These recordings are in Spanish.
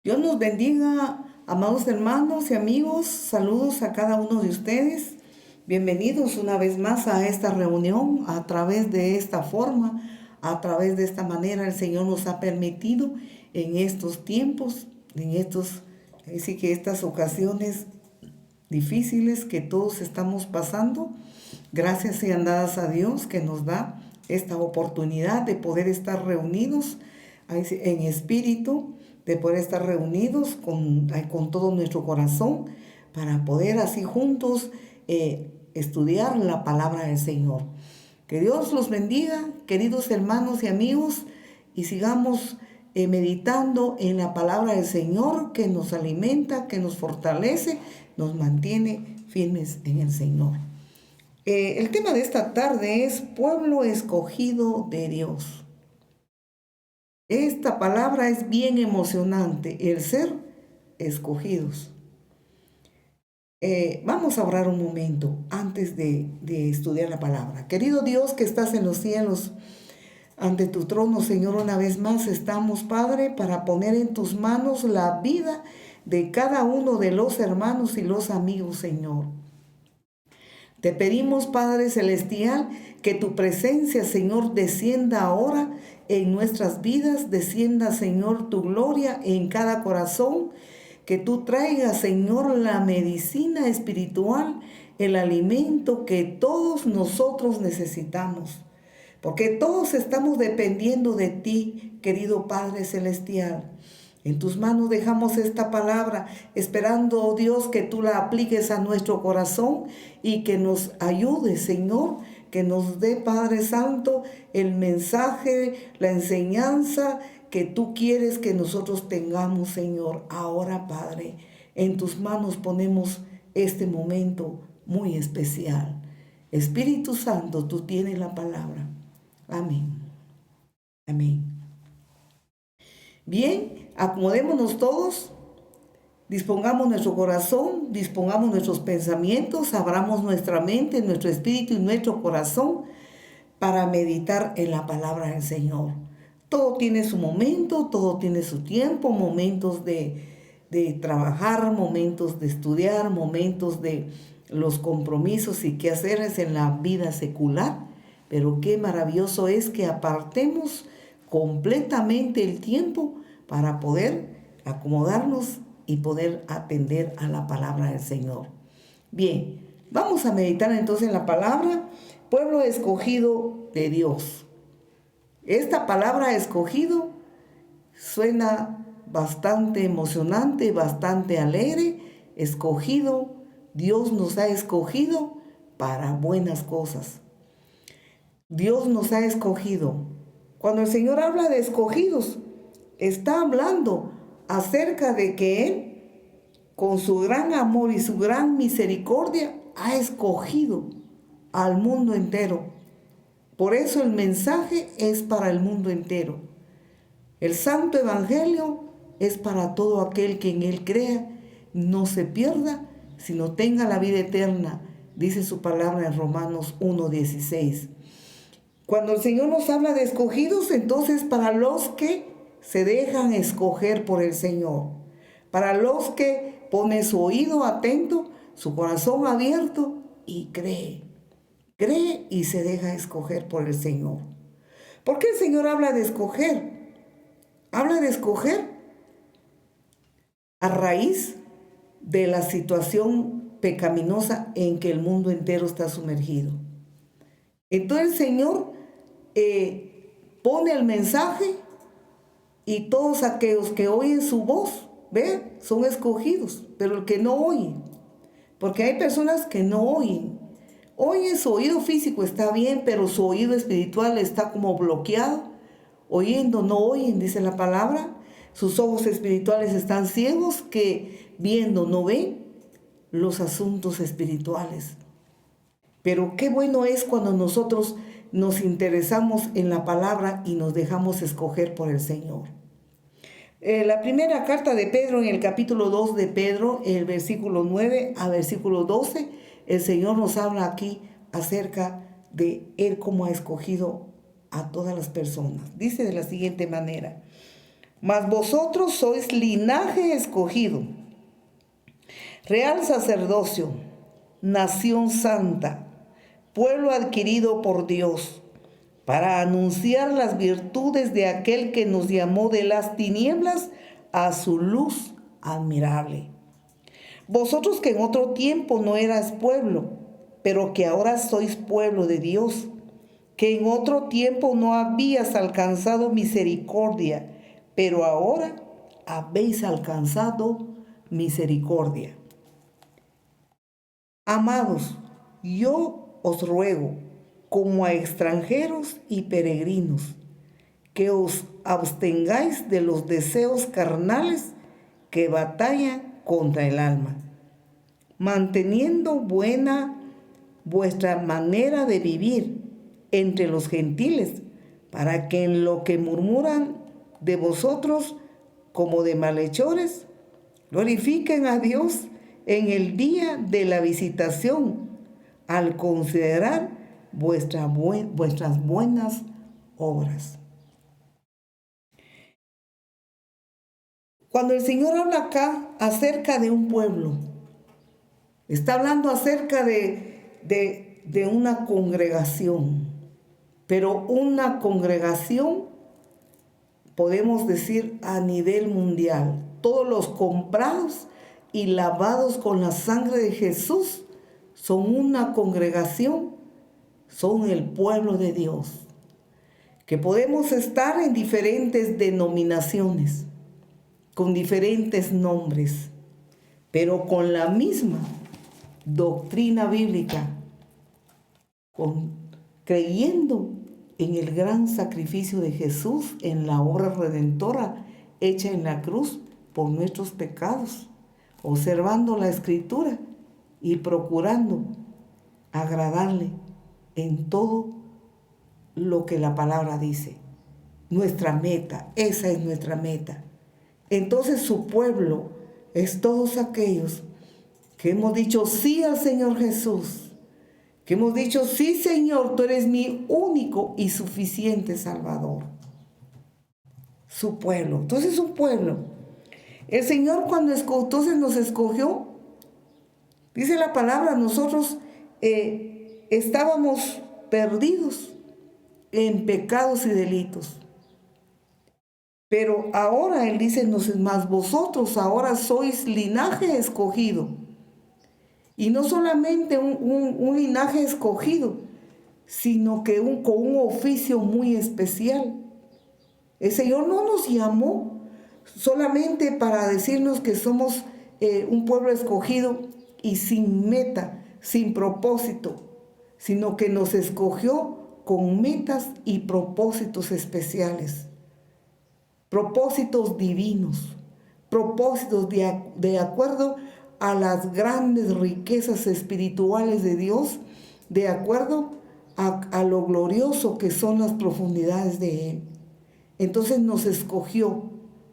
Dios nos bendiga, amados hermanos y amigos. Saludos a cada uno de ustedes. Bienvenidos una vez más a esta reunión a través de esta forma, a través de esta manera. El Señor nos ha permitido en estos tiempos, estas ocasiones difíciles que todos estamos pasando. Gracias sean dadas a Dios que nos da esta oportunidad de poder estar reunidos en espíritu, de poder estar reunidos con todo nuestro corazón para poder así juntos estudiar la palabra del Señor. Que Dios los bendiga, queridos hermanos y amigos, y sigamos meditando en la palabra del Señor que nos alimenta, que nos fortalece, nos mantiene firmes en el Señor. El tema de esta tarde es pueblo escogido de Dios. Esta palabra es bien emocionante, el ser escogidos. Vamos a orar un momento antes de estudiar la palabra. Querido Dios que estás en los cielos, ante tu trono, Señor, una vez más estamos, Padre, para poner en tus manos la vida de cada uno de los hermanos y los amigos, Señor. Te pedimos, Padre Celestial, que tu presencia, Señor, descienda ahora en nuestras vidas, descienda, Señor, tu gloria en cada corazón, que tú traigas, Señor, la medicina espiritual, el alimento que todos nosotros necesitamos, porque todos estamos dependiendo de ti, querido Padre Celestial. En tus manos dejamos esta palabra, esperando, oh Dios, que tú la apliques a nuestro corazón y que nos ayude, Señor, que nos dé, Padre Santo, el mensaje, la enseñanza que tú quieres que nosotros tengamos, Señor. Ahora, Padre, en tus manos ponemos este momento muy especial. Espíritu Santo, tú tienes la palabra. Amén. Amén. Bien, acomodémonos todos, dispongamos nuestro corazón, dispongamos nuestros pensamientos, abramos nuestra mente, nuestro espíritu y nuestro corazón para meditar en la palabra del Señor. Todo tiene su momento, todo tiene su tiempo, momentos de trabajar, momentos de estudiar, momentos de los compromisos y quehaceres en la vida secular. Pero qué maravilloso es que apartemos completamente el tiempo para poder acomodarnos y poder atender a la palabra del Señor. Bien, vamos a meditar entonces en la palabra pueblo escogido de Dios. Esta palabra escogido suena bastante emocionante, bastante alegre. Escogido, Dios nos ha escogido para buenas cosas. Dios nos ha escogido. Cuando el Señor habla de escogidos, está hablando acerca de que Él, con su gran amor y su gran misericordia, ha escogido al mundo entero. Por eso el mensaje es para el mundo entero. El Santo Evangelio es para todo aquel que en Él crea, no se pierda, sino tenga la vida eterna, dice su palabra en Romanos 1:16. Cuando el Señor nos habla de escogidos, entonces para los que se dejan escoger por el Señor, para los que ponen su oído atento, su corazón abierto y cree y se deja escoger por el Señor. ¿Por qué el Señor habla de escoger? Habla de escoger a raíz de la situación pecaminosa en que el mundo entero está sumergido. Entonces el Señor pone el mensaje y todos aquellos que oyen su voz, son escogidos, pero el que no oye, porque hay personas que no oyen. Oyen, su oído físico está bien, pero su oído espiritual está como bloqueado. Oyendo no oyen, dice la palabra. Sus ojos espirituales están ciegos, que viendo no ven los asuntos espirituales. Pero qué bueno es cuando nosotros nos interesamos en la palabra y nos dejamos escoger por el Señor. La primera carta de Pedro, en el capítulo 2 de Pedro, el versículo 9 a versículo 12, el Señor nos habla aquí acerca de Él cómo ha escogido a todas las personas. Dice de la siguiente manera: Mas vosotros sois linaje escogido, real sacerdocio, nación santa, pueblo adquirido por Dios, para anunciar las virtudes de aquel que nos llamó de las tinieblas a su luz admirable. Vosotros que en otro tiempo no eras pueblo, pero que ahora sois pueblo de Dios, que en otro tiempo no habías alcanzado misericordia, pero ahora habéis alcanzado misericordia. Amados, yo os ruego, como a extranjeros y peregrinos, que os abstengáis de los deseos carnales que batallan contra el alma, manteniendo buena vuestra manera de vivir entre los gentiles, para que en lo que murmuran de vosotros como de malhechores, glorifiquen a Dios en el día de la visitación, al considerar vuestras buenas obras. Cuando el Señor habla acá acerca de un pueblo, está hablando acerca de una congregación, pero una congregación, podemos decir, a nivel mundial. Todos los comprados y lavados con la sangre de Jesús son una congregación, son el pueblo de Dios, que podemos estar en diferentes denominaciones, con diferentes nombres, pero con la misma doctrina bíblica, creyendo en el gran sacrificio de Jesús, en la obra redentora hecha en la cruz por nuestros pecados, observando la Escritura y procurando agradarle en todo lo que la palabra dice. Nuestra meta, esa es nuestra meta. Entonces su pueblo es todos aquellos que hemos dicho sí al Señor Jesús, que hemos dicho sí, Señor, tú eres mi único y suficiente Salvador. Su pueblo. Entonces su pueblo. El Señor cuando entonces nos escogió, dice la palabra, nosotros estábamos perdidos en pecados y delitos. Pero ahora Él dice, no sé más, vosotros ahora sois linaje escogido. Y no solamente un linaje escogido, sino que con un oficio muy especial. El Señor no nos llamó solamente para decirnos que somos un pueblo escogido y sin meta, sin propósito, sino que nos escogió con metas y propósitos especiales. Propósitos divinos, propósitos de acuerdo a las grandes riquezas espirituales de Dios, de acuerdo a lo glorioso que son las profundidades de Él. Entonces nos escogió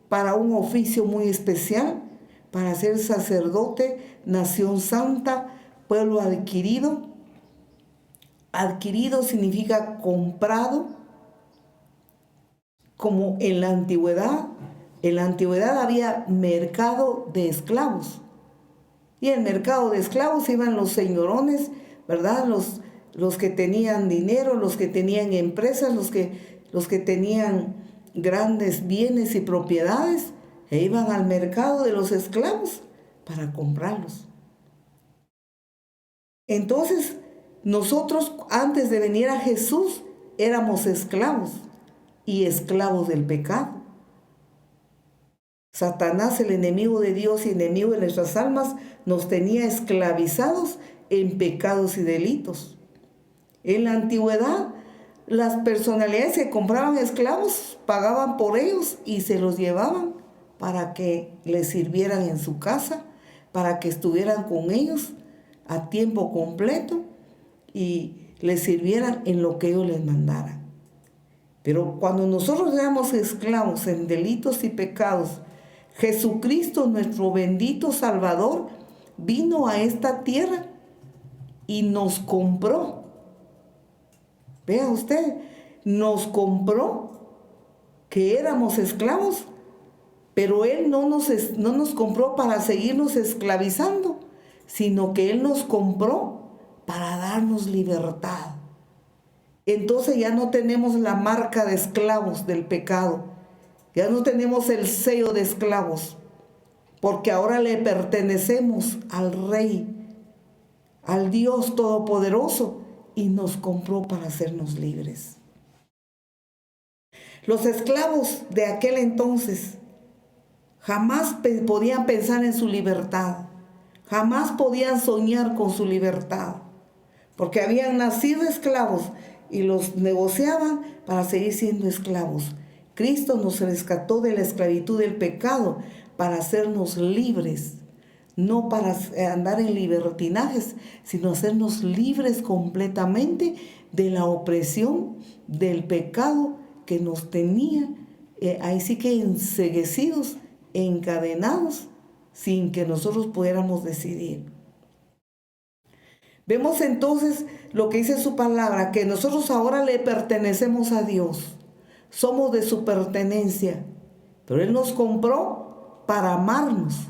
para un oficio muy especial, para ser sacerdote, nación santa, pueblo adquirido. Adquirido significa comprado. Como en la antigüedad había mercado de esclavos. Y en el mercado de esclavos iban los señorones, ¿verdad? Los que tenían dinero, los que tenían empresas, los que tenían grandes bienes y propiedades, e iban al mercado de los esclavos para comprarlos. Entonces, nosotros antes de venir a Jesús éramos esclavos. Y esclavos del pecado. Satanás, el enemigo de Dios y enemigo de nuestras almas, nos tenía esclavizados en pecados y delitos. En la antigüedad, las personalidades que compraban esclavos pagaban por ellos y se los llevaban para que les sirvieran en su casa, para que estuvieran con ellos a tiempo completo y les sirvieran en lo que ellos les mandaran. Pero cuando nosotros éramos esclavos en delitos y pecados, Jesucristo, nuestro bendito Salvador, vino a esta tierra y nos compró. Vea usted, nos compró que éramos esclavos Pero Él no nos compró para seguirnos esclavizando, sino que Él nos compró para darnos libertad. Entonces ya no tenemos la marca de esclavos del pecado, ya no tenemos el sello de esclavos, porque ahora le pertenecemos al Rey, al Dios Todopoderoso, y nos compró para hacernos libres. Los esclavos de aquel entonces jamás podían pensar en su libertad, jamás podían soñar con su libertad, porque habían nacido esclavos y los negociaban para seguir siendo esclavos. Cristo nos rescató de la esclavitud del pecado para hacernos libres, no para andar en libertinajes, sino hacernos libres completamente de la opresión del pecado que nos tenía, ahí sí que enceguecidos, encadenados, sin que nosotros pudiéramos decidir. Vemos entonces lo que dice su palabra, que nosotros ahora le pertenecemos a Dios, somos de su pertenencia, pero Él nos compró para amarnos,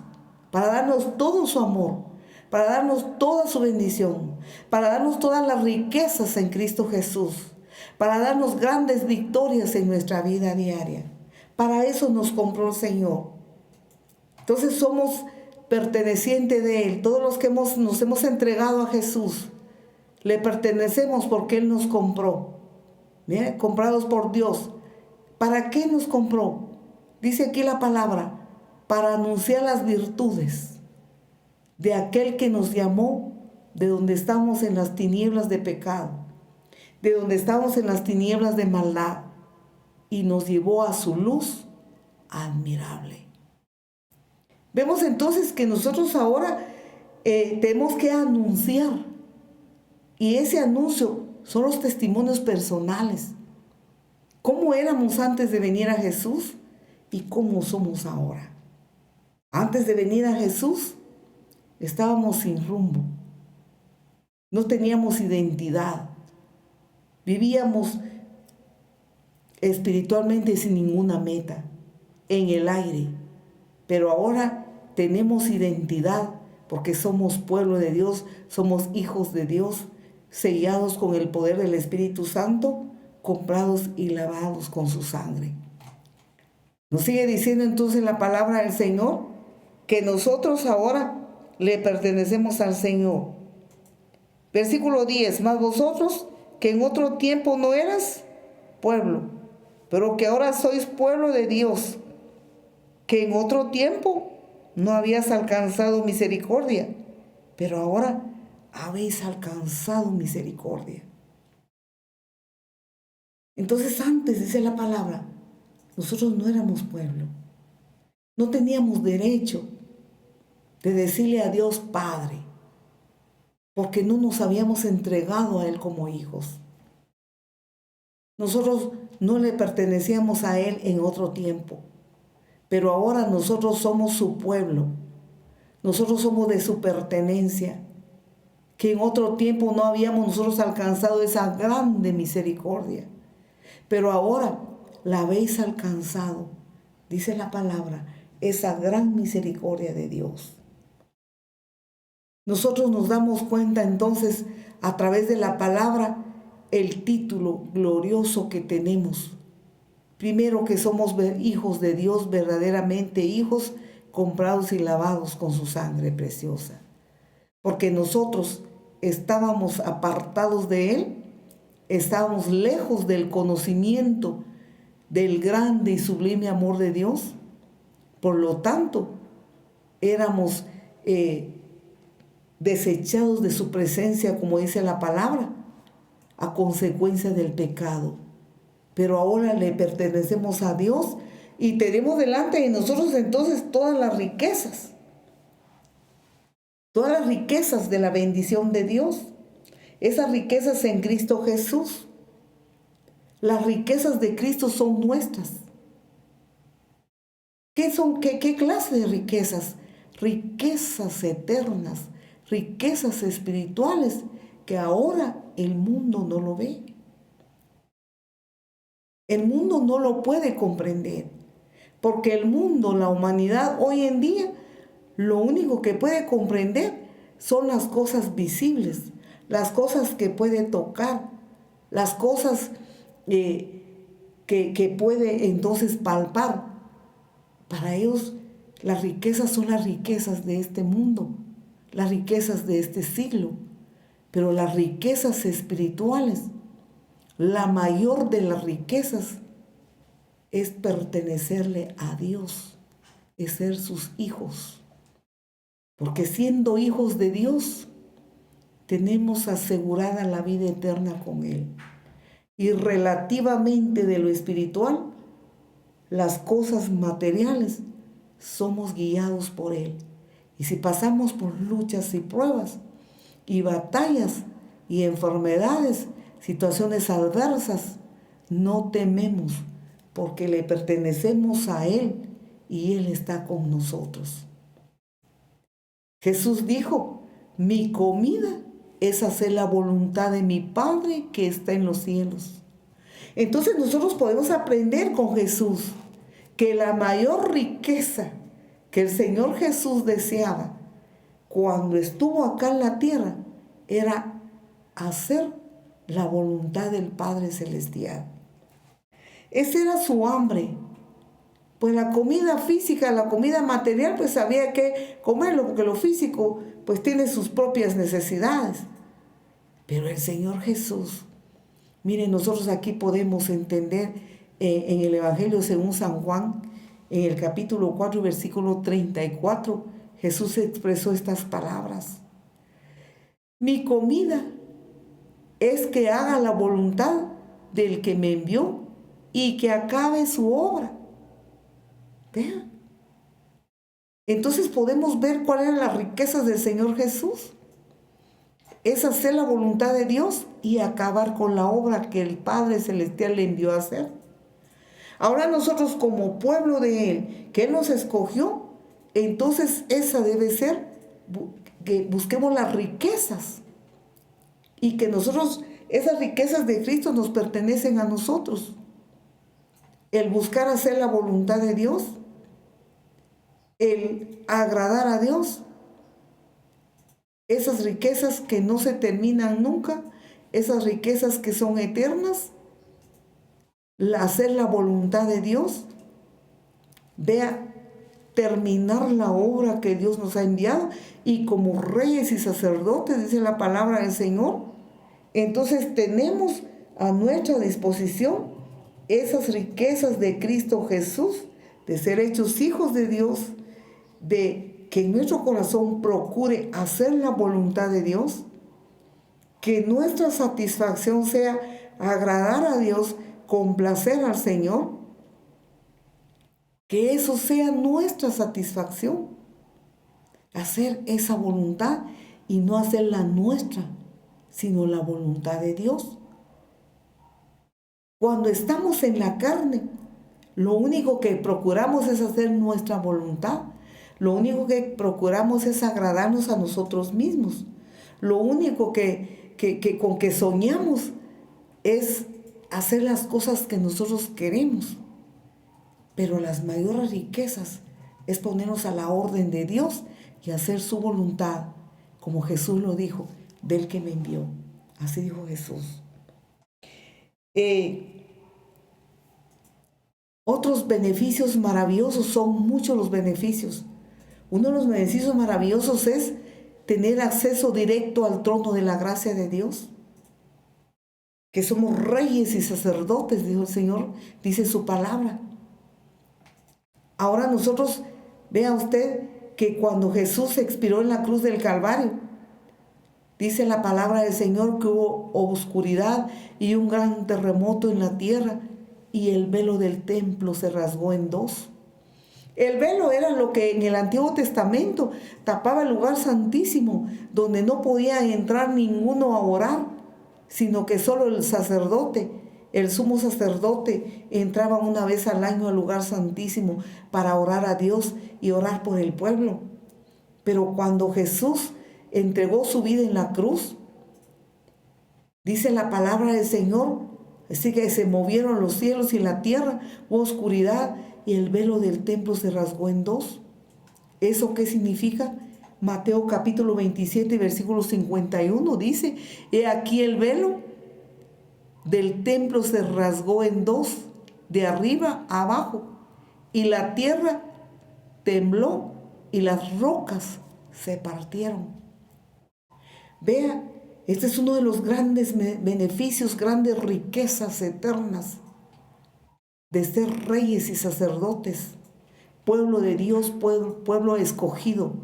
para darnos todo su amor, para darnos toda su bendición, para darnos todas las riquezas en Cristo Jesús, para darnos grandes victorias en nuestra vida diaria. Para eso nos compró el Señor. Entonces somos pertenecientes de Él. Todos los que nos hemos entregado a Jesús, le pertenecemos porque Él nos compró. Mira, comprados por Dios. ¿Para qué nos compró? Dice aquí la palabra, para anunciar las virtudes de aquel que nos llamó de donde estamos en las tinieblas de pecado, de donde estamos en las tinieblas de maldad, y nos llevó a su luz admirable. Vemos entonces que nosotros ahora tenemos que anunciar, y ese anuncio son los testimonios personales. ¿Cómo éramos antes de venir a Jesús y cómo somos ahora? Antes de venir a Jesús estábamos sin rumbo, no teníamos identidad, vivíamos espiritualmente sin ninguna meta, en el aire. Pero ahora tenemos identidad porque somos pueblo de Dios, somos hijos de Dios, sellados con el poder del Espíritu Santo, comprados y lavados con su sangre. Nos sigue diciendo entonces la palabra del Señor que nosotros ahora le pertenecemos al Señor. Versículo 10, mas vosotros que en otro tiempo no eras pueblo, pero que ahora sois pueblo de Dios, que en otro tiempo no habías alcanzado misericordia, pero ahora habéis alcanzado misericordia. Entonces antes, dice la palabra, nosotros no éramos pueblo, no teníamos derecho de decirle a Dios Padre, porque no nos habíamos entregado a Él como hijos. Nosotros no le pertenecíamos a Él en otro tiempo, pero ahora nosotros somos su pueblo, nosotros somos de su pertenencia, que en otro tiempo no habíamos nosotros alcanzado esa grande misericordia, pero ahora la habéis alcanzado, dice la palabra, esa gran misericordia de Dios. Nosotros nos damos cuenta entonces a través de la palabra el título glorioso que tenemos. Primero, que somos hijos de Dios, verdaderamente hijos comprados y lavados con su sangre preciosa. Porque nosotros estábamos apartados de Él, estábamos lejos del conocimiento del grande y sublime amor de Dios. Por lo tanto, éramos desechados de su presencia, como dice la palabra, a consecuencia del pecado. Pero ahora le pertenecemos a Dios y tenemos delante de nosotros entonces todas las riquezas de la bendición de Dios, esas riquezas en Cristo Jesús. Las riquezas de Cristo son nuestras. ¿Qué son? ¿Qué clase de riquezas? Riquezas eternas, riquezas espirituales que ahora el mundo no lo ve. El mundo no lo puede comprender, Porque el mundo, la humanidad hoy en día, lo único que puede comprender son las cosas visibles, las cosas que puede tocar, las cosas que puede entonces palpar. Para ellos las riquezas son las riquezas de este mundo, las riquezas de este siglo, pero las riquezas espirituales, la mayor de las riquezas es pertenecerle a Dios, es ser sus hijos. Porque siendo hijos de Dios, tenemos asegurada la vida eterna con Él. Y relativamente de lo espiritual, las cosas materiales, somos guiados por Él. Y si pasamos por luchas y pruebas, y batallas, y enfermedades, situaciones adversas, no tememos, porque le pertenecemos a Él y Él está con nosotros. Jesús dijo, mi comida es hacer la voluntad de mi Padre que está en los cielos. Entonces nosotros podemos aprender con Jesús que la mayor riqueza que el Señor Jesús deseaba cuando estuvo acá en la tierra era hacer la voluntad del Padre Celestial. Esa era su hambre. Pues la comida física, la comida material, pues había que comerlo, porque lo físico pues tiene sus propias necesidades. Pero el Señor Jesús, miren, nosotros aquí podemos entender en el Evangelio según San Juan, en el capítulo 4, versículo 34, Jesús expresó estas palabras. Mi comida es que haga la voluntad del que me envió y que acabe su obra. Vean. Entonces podemos ver cuáles eran las riquezas del Señor Jesús. Es hacer la voluntad de Dios y acabar con la obra que el Padre Celestial le envió a hacer. Ahora nosotros como pueblo de Él, que Él nos escogió, entonces esa debe ser que busquemos las riquezas y que nosotros, esas riquezas de Cristo nos pertenecen a nosotros. El buscar hacer la voluntad de Dios, el agradar a Dios, esas riquezas que no se terminan nunca, esas riquezas que son eternas, hacer la voluntad de Dios, vea, terminar la obra que Dios nos ha enviado y como reyes y sacerdotes, dice la palabra del Señor, entonces tenemos a nuestra disposición esas riquezas de Cristo Jesús, de ser hechos hijos de Dios, de que en nuestro corazón procure hacer la voluntad de Dios, que nuestra satisfacción sea agradar a Dios, complacer al Señor, que eso sea nuestra satisfacción, hacer esa voluntad y no hacer la nuestra, sino la voluntad de Dios. Cuando estamos en la carne, lo único que procuramos es hacer nuestra voluntad. Lo único que procuramos es agradarnos a nosotros mismos. Lo único con que soñamos es hacer las cosas que nosotros queremos. Pero las mayores riquezas es ponernos a la orden de Dios y hacer su voluntad, como Jesús lo dijo, del que me envió. Así dijo Jesús. Otros beneficios maravillosos, son muchos los beneficios. Uno de los beneficios maravillosos es tener acceso directo al trono de la gracia de Dios. Que somos reyes y sacerdotes, dijo el Señor, dice su palabra. Ahora nosotros, vea usted que cuando Jesús expiró en la cruz del Calvario, dice la palabra del Señor que hubo oscuridad y un gran terremoto en la tierra y el velo del templo se rasgó en dos. El velo era lo que en el Antiguo Testamento tapaba el lugar santísimo, donde no podía entrar ninguno a orar, sino que solo el sacerdote, el sumo sacerdote, entraba una vez al año al lugar santísimo para orar a Dios y orar por el pueblo. Pero cuando Jesús entregó su vida en la cruz, dice la palabra del Señor Así que se movieron los cielos y la tierra, hubo oscuridad y el velo del templo se rasgó en dos. ¿Eso qué significa? Mateo capítulo 27, versículo 51 dice, he aquí el velo del templo se rasgó en dos, de arriba a abajo, y la tierra tembló y las rocas se partieron. Vea, este es uno de los grandes beneficios, grandes riquezas eternas de ser reyes y sacerdotes, pueblo de Dios, pueblo escogido,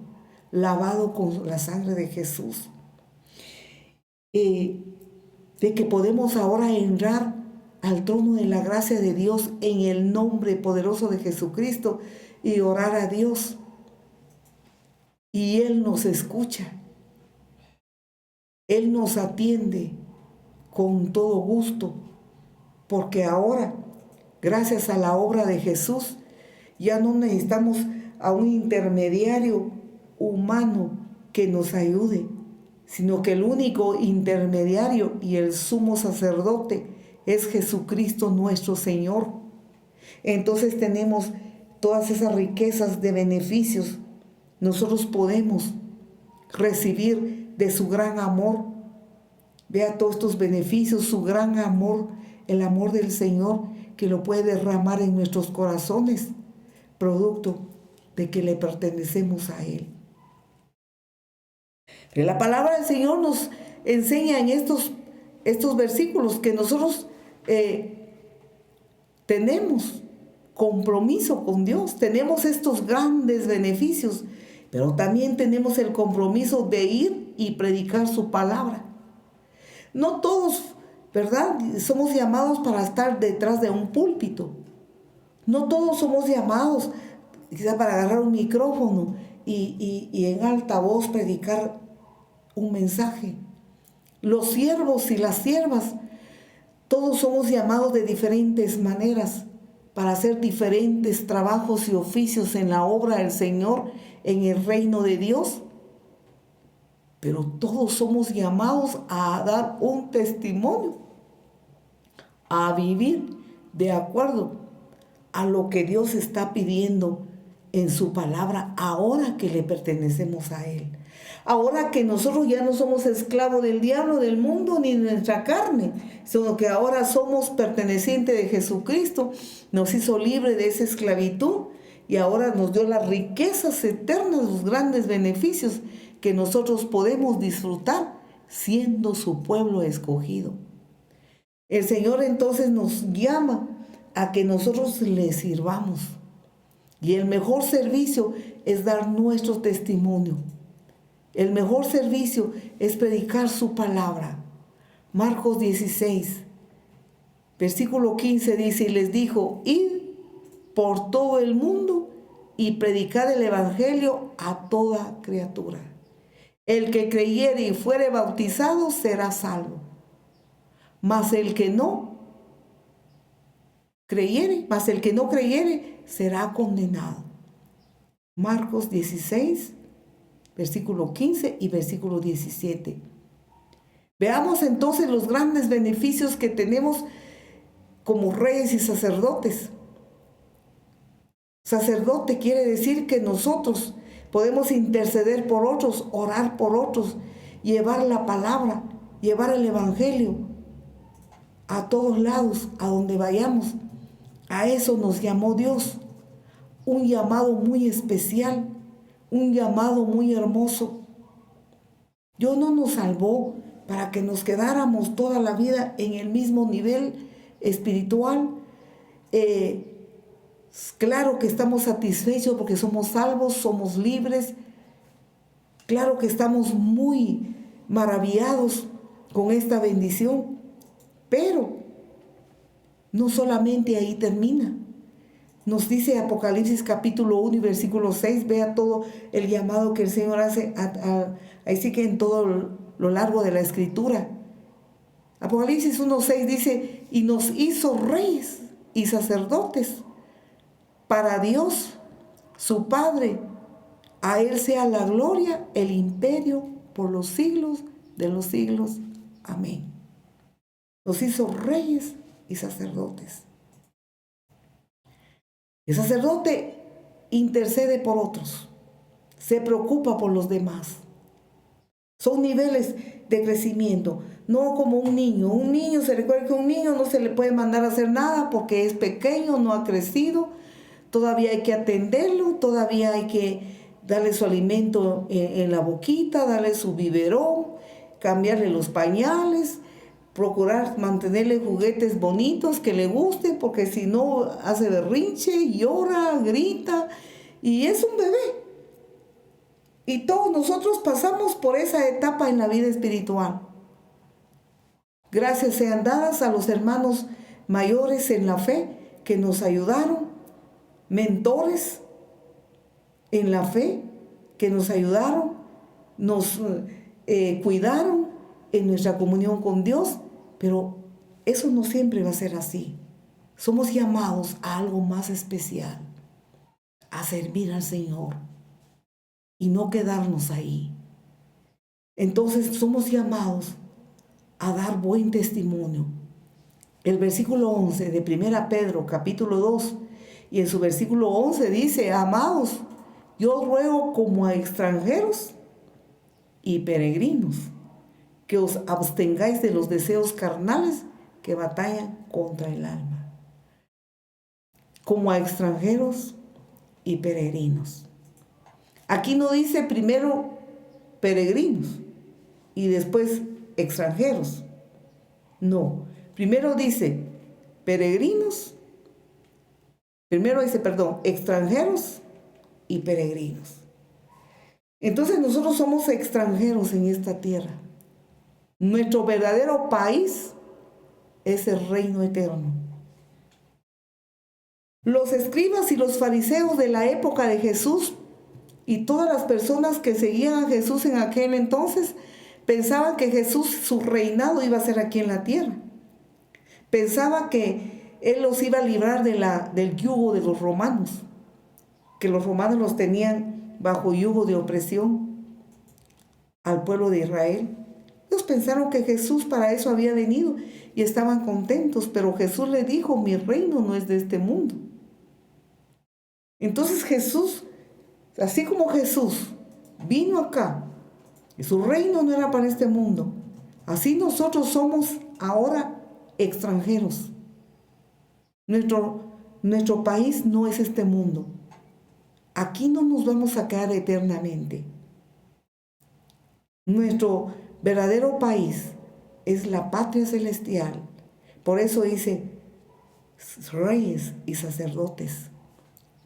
lavado con la sangre de Jesús. De que podemos ahora entrar al trono de la gracia de Dios en el nombre poderoso de Jesucristo y orar a Dios. Y Él nos escucha. Él nos atiende con todo gusto, porque ahora, gracias a la obra de Jesús, ya no necesitamos a un intermediario humano que nos ayude, sino que el único intermediario y el sumo sacerdote es Jesucristo nuestro Señor. Entonces tenemos todas esas riquezas de beneficios. Nosotros podemos recibir de su gran amor. Vea todos estos beneficios, su gran amor, el amor del Señor que lo puede derramar en nuestros corazones, producto de que le pertenecemos a Él. Pero la palabra del Señor nos enseña en estos versículos que nosotros tenemos compromiso con Dios, tenemos estos grandes beneficios, pero también tenemos el compromiso de ir y predicar su palabra. No todos, ¿verdad?, somos llamados para estar detrás de un púlpito. No todos somos llamados quizá para agarrar un micrófono y en alta voz predicar un mensaje. Los siervos y las siervas, todos somos llamados de diferentes maneras para hacer diferentes trabajos y oficios en la obra del Señor, en el reino de Dios. Pero todos somos llamados a dar un testimonio, a vivir de acuerdo a lo que Dios está pidiendo en su palabra, ahora que le pertenecemos a Él. Ahora que nosotros ya no somos esclavos del diablo, del mundo, ni de nuestra carne, sino que ahora somos pertenecientes de Jesucristo, nos hizo libre de esa esclavitud y ahora nos dio las riquezas eternas, los grandes beneficios que nosotros podemos disfrutar siendo su pueblo escogido. El Señor entonces nos llama a que nosotros le sirvamos. Y el mejor servicio es dar nuestro testimonio. El mejor servicio es predicar su palabra. Marcos 16, versículo 15 dice, y les dijo, id por todo el mundo y predicad el evangelio a toda criatura. El que creyere y fuere bautizado será salvo. Mas el que no creyere será condenado. Marcos 16, versículo 15 y versículo 17. Veamos entonces los grandes beneficios que tenemos como reyes y sacerdotes. Sacerdote quiere decir que nosotros podemos interceder por otros, orar por otros, llevar la palabra, llevar el evangelio a todos lados, a donde vayamos. A eso nos llamó Dios. Un llamado muy especial, un llamado muy hermoso. Dios no nos salvó para que nos quedáramos toda la vida en el mismo nivel espiritual. Claro que estamos satisfechos porque somos salvos, somos libres. Claro que estamos muy maravillados con esta bendición. Pero no solamente ahí termina. Nos dice Apocalipsis capítulo 1 y versículo 6, vea todo el llamado que el Señor hace, ahí sí que en todo lo largo de la Escritura. Apocalipsis 1:6 dice, y nos hizo reyes y sacerdotes para Dios, su Padre. A Él sea la gloria, el imperio por los siglos de los siglos. Amén. Nos hizo reyes y sacerdotes. El sacerdote intercede por otros, se preocupa por los demás. Son niveles de crecimiento, no como un niño. Un niño, se recuerda que un niño no se le puede mandar a hacer nada porque es pequeño, no ha crecido. Todavía hay que atenderlo, todavía hay que darle su alimento en la boquita, darle su biberón, cambiarle los pañales, procurar mantenerle juguetes bonitos que le gusten, porque si no hace berrinche, llora, grita, y es un bebé. Y todos nosotros pasamos por esa etapa en la vida espiritual. Gracias sean dadas a los hermanos mayores en la fe que nos ayudaron, mentores en la fe que nos ayudaron, nos cuidaron en nuestra comunión con Dios, pero eso no siempre va a ser así. Somos llamados a algo más especial, a servir al Señor y no quedarnos ahí. Entonces somos llamados a dar buen testimonio. El versículo 11 de 1 Pedro capítulo 2 y en su versículo 11 dice: amados, yo os ruego como a extranjeros y peregrinos que os abstengáis de los deseos carnales que batallan contra el alma. Como a extranjeros y peregrinos. Aquí no dice primero peregrinos y después extranjeros. No, primero dice peregrinos, extranjeros y peregrinos. Entonces nosotros somos extranjeros en esta tierra. Nuestro verdadero país es el reino eterno. Los escribas y los fariseos de la época de Jesús y todas las personas que seguían a Jesús en aquel entonces pensaban que Jesús, su reinado iba a ser aquí en la tierra. Pensaban que Él los iba a librar del yugo de los romanos, que los romanos los tenían bajo yugo de opresión al pueblo de Israel. Ellos pensaron que Jesús para eso había venido y estaban contentos, pero Jesús le dijo: mi reino no es de este mundo. Entonces Jesús, así como Jesús vino acá y su reino no era para este mundo, así nosotros somos ahora extranjeros. Nuestro país no es este mundo. Aquí no nos vamos a quedar eternamente. Nuestro verdadero país es la patria celestial. Por eso dice reyes y sacerdotes,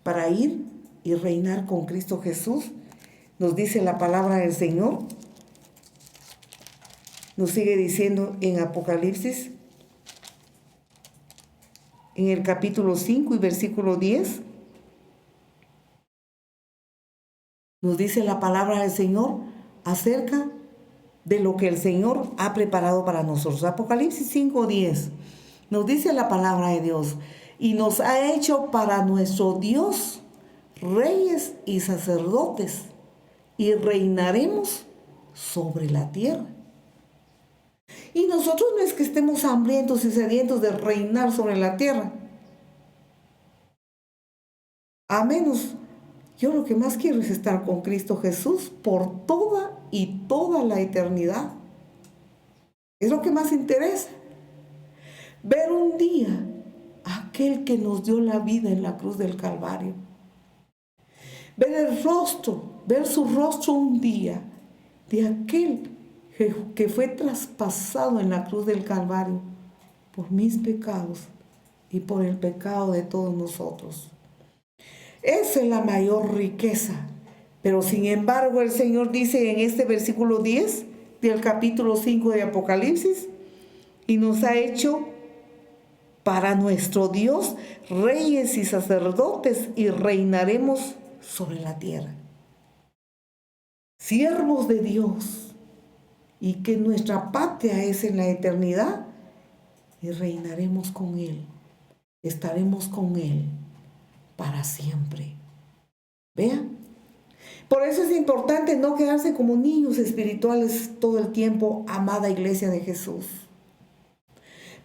para ir y reinar con Cristo Jesús. Nos dice la palabra del Señor. Nos sigue diciendo en Apocalipsis, en el capítulo 5 y versículo 10. Nos dice la palabra del Señor acerca de lo que el Señor ha preparado para nosotros. Apocalipsis 5:10 nos dice la palabra de Dios: y nos ha hecho para nuestro Dios reyes y sacerdotes, y reinaremos sobre la tierra. Y nosotros no es que estemos hambrientos y sedientos de reinar sobre la tierra. A menos, yo lo que más quiero es estar con Cristo Jesús por toda la eternidad. Es lo que más interesa. Ver un día a aquel que nos dio la vida en la cruz del Calvario. Ver su rostro un día de aquel que fue traspasado en la cruz del Calvario por mis pecados y por el pecado de todos nosotros. Esa es la mayor riqueza. Pero sin embargo el Señor dice en este versículo 10 del capítulo 5 de Apocalipsis: y nos ha hecho para nuestro Dios reyes y sacerdotes, y reinaremos sobre la tierra. Siervos de Dios, y que nuestra patria es en la eternidad, y reinaremos con Él, estaremos con Él para siempre. Vean, por eso es importante no quedarse como niños espirituales todo el tiempo, amada iglesia de Jesús.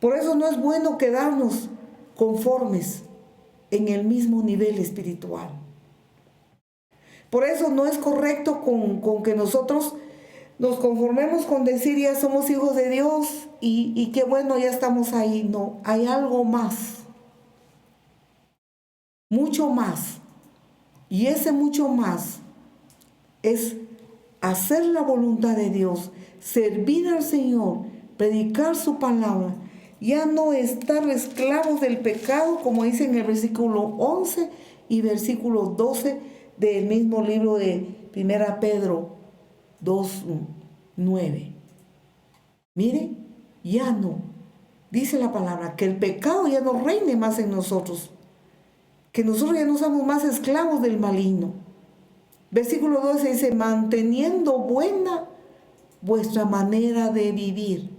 Por eso no es bueno quedarnos conformes en el mismo nivel espiritual. Por eso no es correcto con que nosotros nos conformemos con decir ya somos hijos de Dios y qué bueno, ya estamos ahí. No, hay algo más, mucho más. Y ese mucho más es hacer la voluntad de Dios, servir al Señor, predicar su palabra, ya no estar esclavos del pecado, como dice en el versículo 11 y versículo 12 del mismo libro de 1 Pedro 2:9. Mire, ya no, dice la palabra, que el pecado ya no reine más en nosotros, que nosotros ya no somos más esclavos del maligno. Versículo 12 dice, manteniendo buena vuestra manera de vivir.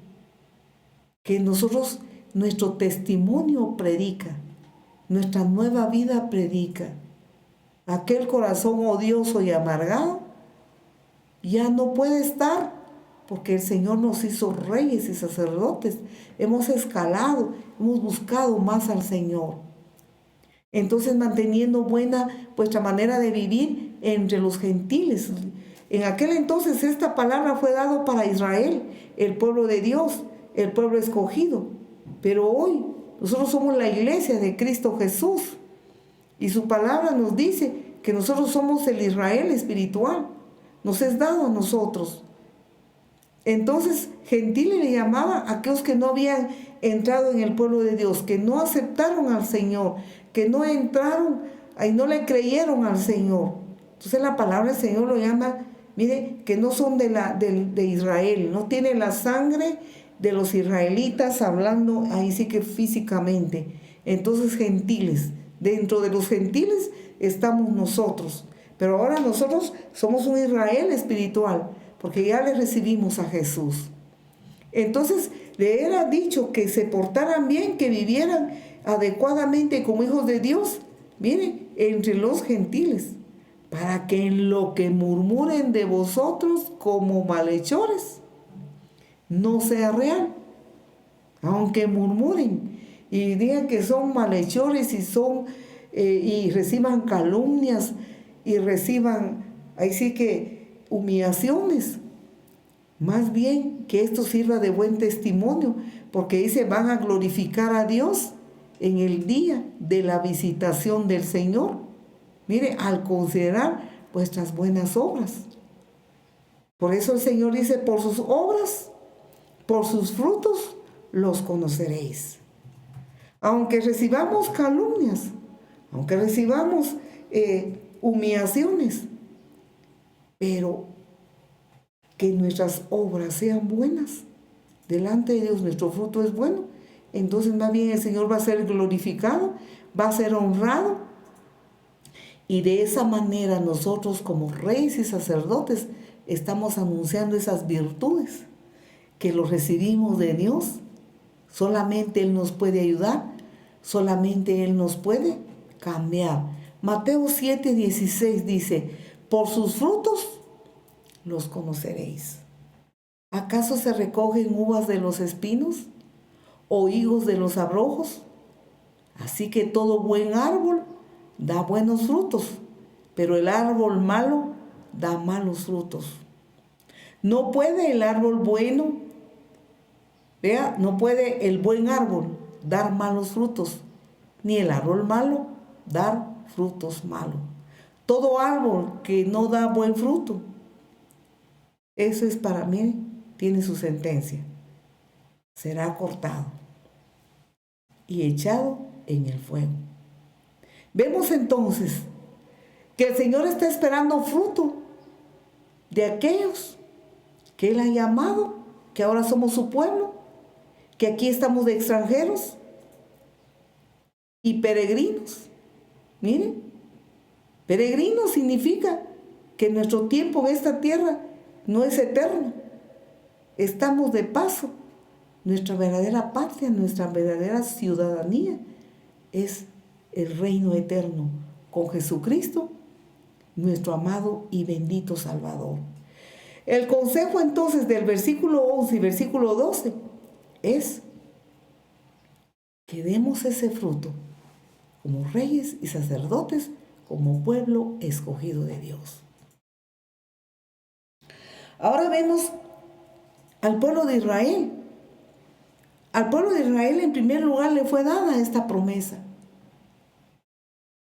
Que nosotros, nuestro testimonio predica, nuestra nueva vida predica. Aquel corazón odioso y amargado ya no puede estar, porque el Señor nos hizo reyes y sacerdotes. Hemos escalado, hemos buscado más al Señor. Entonces, manteniendo buena vuestra manera de vivir entre los gentiles. En aquel entonces esta palabra fue dada para Israel, el pueblo de Dios, el pueblo escogido. Pero hoy nosotros somos la iglesia de Cristo Jesús. Y su palabra nos dice que nosotros somos el Israel espiritual. Nos es dado a nosotros. Entonces, gentiles le llamaba a aquellos que no habían entrado en el pueblo de Dios, que no aceptaron al Señor, que no entraron y no le creyeron al Señor. Entonces la palabra del Señor lo llama, mire, que no son de Israel, no tienen la sangre de los israelitas, hablando ahí sí que físicamente. Entonces, gentiles, dentro de los gentiles estamos nosotros, pero ahora nosotros somos un Israel espiritual, porque ya le recibimos a Jesús. Entonces le era dicho que se portaran bien, que vivieran adecuadamente como hijos de Dios, miren, entre los gentiles, para que en lo que murmuren de vosotros como malhechores, no sea real. Aunque murmuren y digan que son malhechores y reciban calumnias y reciban, ahí sí que humillaciones, más bien que esto sirva de buen testimonio, porque dice, van a glorificar a Dios en el día de la visitación del Señor. Mire, al considerar vuestras buenas obras. Por eso el Señor dice, por sus obras, por sus frutos, los conoceréis. Aunque recibamos calumnias, aunque recibamos humillaciones, pero que nuestras obras sean buenas delante de Dios, nuestro fruto es bueno, entonces más bien el Señor va a ser glorificado, va a ser honrado, y de esa manera nosotros como reyes y sacerdotes estamos anunciando esas virtudes que los recibimos de Dios. Solamente Él nos puede ayudar, solamente Él nos puede cambiar. Mateo 7:16 dice, por sus frutos los conoceréis. ¿Acaso se recogen uvas de los espinos o higos de los abrojos? Así que todo buen árbol da buenos frutos, pero el árbol malo da malos frutos. No puede el árbol bueno, no puede el buen árbol dar malos frutos, ni el árbol malo dar frutos malos. Todo árbol que no da buen fruto, eso es para mí, tiene su sentencia. Será cortado y echado en el fuego. Vemos entonces que el Señor está esperando fruto de aquellos que Él ha llamado, que ahora somos su pueblo, que aquí estamos de extranjeros y peregrinos. Miren, peregrino significa que nuestro tiempo en esta tierra no es eterno. Estamos de paso. Nuestra verdadera patria, nuestra verdadera ciudadanía es el reino eterno con Jesucristo, nuestro amado y bendito Salvador. El consejo entonces del versículo 11 y versículo 12 es que demos ese fruto como reyes y sacerdotes, como pueblo escogido de Dios. Ahora vemos al pueblo de Israel. Al pueblo de Israel en primer lugar le fue dada esta promesa.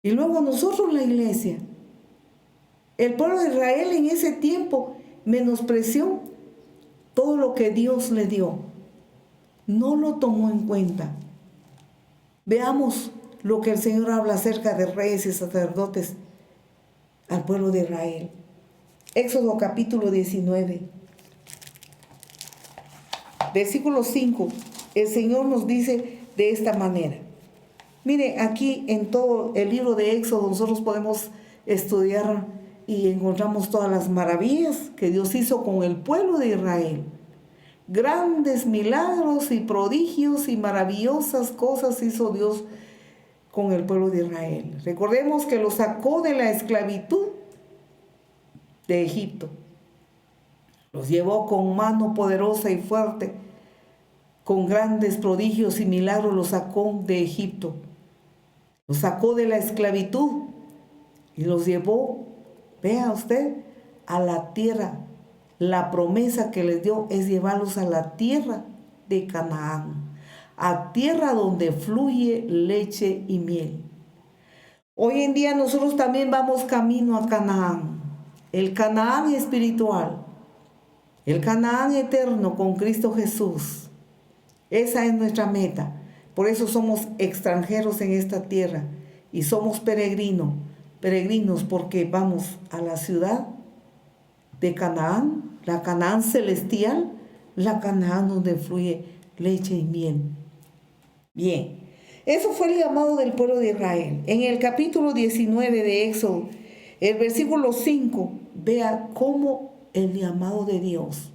Y luego a nosotros, la iglesia. El pueblo de Israel en ese tiempo menospreció todo lo que Dios le dio. No lo tomó en cuenta. Veamos lo que el Señor habla acerca de reyes y sacerdotes al pueblo de Israel. Éxodo capítulo 19, versículo 5. El Señor nos dice de esta manera. Mire, aquí en todo el libro de Éxodo nosotros podemos estudiar y encontramos todas las maravillas que Dios hizo con el pueblo de Israel. Grandes milagros y prodigios y maravillosas cosas hizo Dios con el pueblo de Israel. Recordemos que lo sacó de la esclavitud de Egipto. Los llevó con mano poderosa y fuerte, con grandes prodigios y milagros los sacó de Egipto. Los sacó de la esclavitud y los llevó, vea usted, a la tierra. La promesa que les dio es llevarlos a la tierra de Canaán, a tierra donde fluye leche y miel. Hoy en día nosotros también vamos camino a Canaán, el Canaán espiritual, el Canaán eterno con Cristo Jesús. Esa es nuestra meta. Por eso somos extranjeros en esta tierra y somos peregrinos porque vamos a la ciudad de Canaán, la Canaán celestial, la Canaán donde fluye leche y miel. Bien, eso fue el llamado del pueblo de Israel. En el capítulo 19 de Éxodo, el versículo 5, vea cómo el llamado de Dios.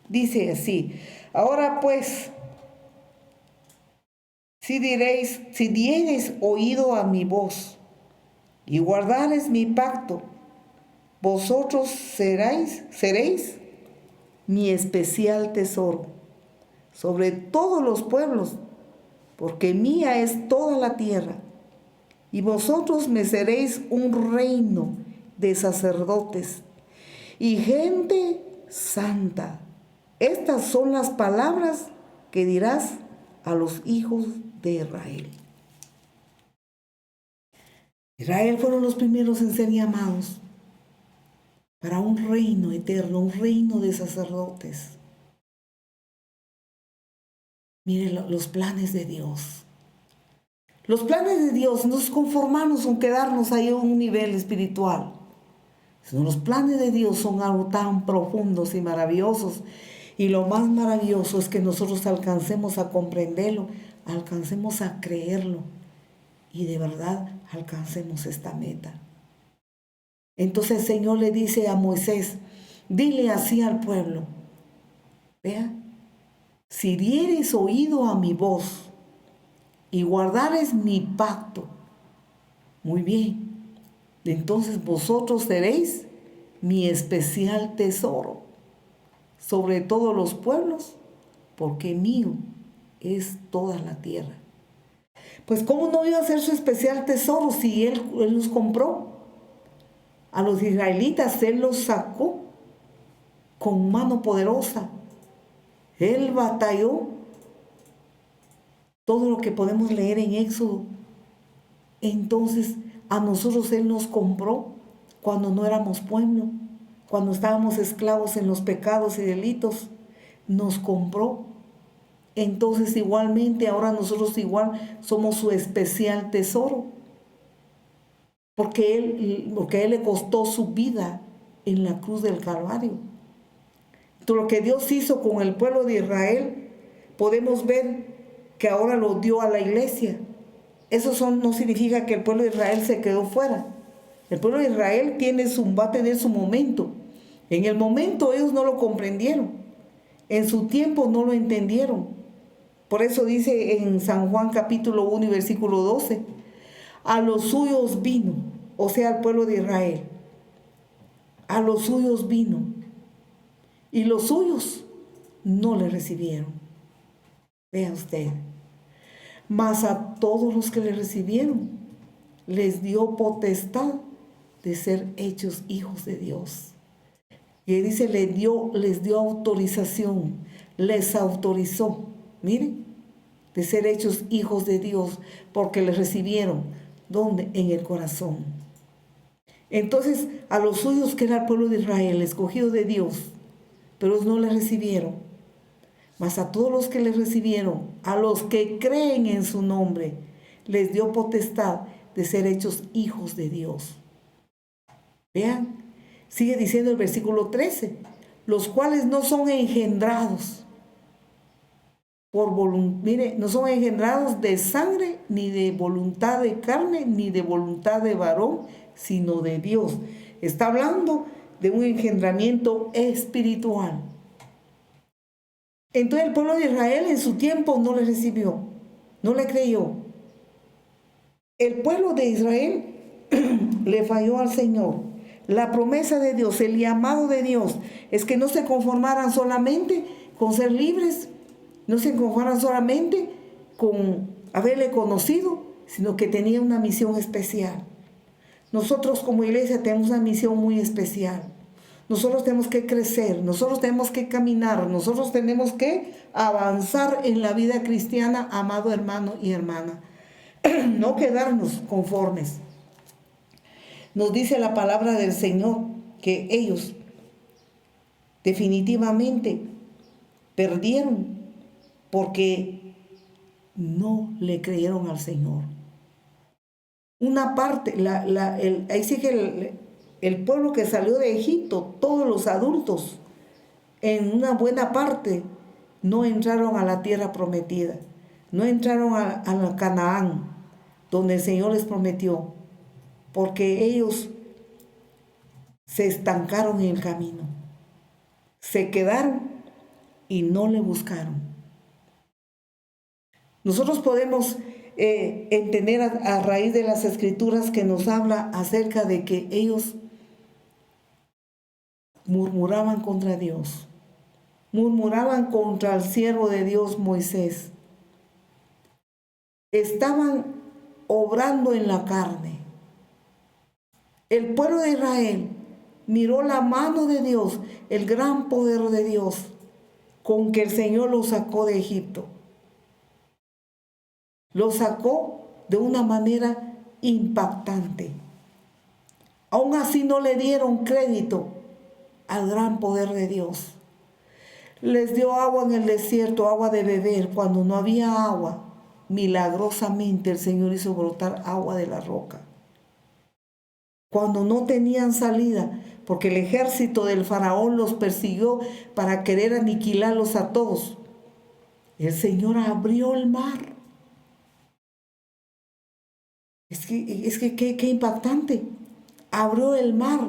Dice así: ahora pues, si diereis oído a mi voz y guardareis mi pacto, vosotros seréis mi especial tesoro sobre todos los pueblos, porque mía es toda la tierra, y vosotros me seréis un reino de sacerdotes y gente santa. Estas son las palabras que dirás a los hijos de Israel. Israel fueron los primeros en ser llamados para un reino eterno, un reino de sacerdotes. Miren los planes de Dios. Los planes de Dios no es conformarnos con quedarnos ahí a un nivel espiritual, sino los planes de Dios son algo tan profundos y maravillosos. Y lo más maravilloso es que nosotros alcancemos a comprenderlo, alcancemos a creerlo y de verdad alcancemos esta meta. Entonces el Señor le dice a Moisés, dile así al pueblo, vea, si dieres oído a mi voz y guardares mi pacto, muy bien, entonces vosotros seréis mi especial tesoro sobre todos los pueblos, porque mío es toda la tierra. Pues ¿cómo no iba a ser su especial tesoro si él los compró? A los israelitas Él los sacó con mano poderosa. Él batalló. Todo lo que podemos leer en Éxodo. Entonces a nosotros Él nos compró cuando no éramos pueblo, cuando estábamos esclavos en los pecados y delitos. Nos compró. Entonces igualmente ahora nosotros igual somos su especial tesoro. Porque Él le costó su vida en la cruz del Calvario. Todo lo que Dios hizo con el pueblo de Israel, podemos ver que ahora lo dio a la iglesia. Eso no significa que el pueblo de Israel se quedó fuera. El pueblo de Israel va a tener su momento. En el momento ellos no lo comprendieron. En su tiempo no lo entendieron. Por eso dice en San Juan capítulo 1 y versículo 12, a los suyos vino, o sea, al pueblo de Israel. A los suyos vino. Y los suyos no le recibieron. Vea usted. Mas a todos los que le recibieron, les dio potestad de ser hechos hijos de Dios. Y dice, les dio autorización, les autorizó, miren, de ser hechos hijos de Dios, porque les recibieron. ¿Dónde? En el corazón. Entonces, a los suyos, que era el pueblo de Israel, escogido de Dios, pero ellos no le recibieron. Mas a todos los que le recibieron, a los que creen en su nombre, les dio potestad de ser hechos hijos de Dios. Vean, sigue diciendo el versículo 13, los cuales no son engendrados por voluntad, mire, no son engendrados de sangre, ni de voluntad de carne, ni de voluntad de varón, sino de Dios. Está hablando de un engendramiento espiritual. Entonces el pueblo de Israel en su tiempo no le recibió, no le creyó. El pueblo de Israel le falló al Señor. La promesa de Dios, el llamado de Dios, es que no se conformaran solamente con ser libres, no se conformaran solamente con haberle conocido, sino que tenía una misión especial. Nosotros como iglesia tenemos una misión muy especial. Nosotros tenemos que crecer, nosotros tenemos que caminar, nosotros tenemos que avanzar en la vida cristiana, amado hermano y hermana. No quedarnos conformes. Nos dice la palabra del Señor que ellos definitivamente perdieron porque no le creyeron al Señor. Una parte, ahí sigue el pueblo que salió de Egipto, todos los adultos, en una buena parte, no entraron a la tierra prometida, no entraron a Canaán, donde el Señor les prometió, porque ellos se estancaron en el camino, se quedaron y no le buscaron. Nosotros podemos entender a raíz de las escrituras que nos habla acerca de que ellos murmuraban contra Dios, murmuraban contra el siervo de Dios Moisés, estaban obrando en la carne. El pueblo de Israel miró la mano de Dios, el gran poder de Dios, con que el Señor los sacó de Egipto. Los sacó de una manera impactante. Aún así no le dieron crédito al gran poder de Dios. Les dio agua en el desierto, agua de beber, cuando no había agua. Milagrosamente el Señor hizo brotar agua de la roca. Cuando no tenían salida, porque el ejército del faraón los persiguió para querer aniquilarlos a todos, el Señor abrió el mar. Es que qué impactante. Abrió el mar.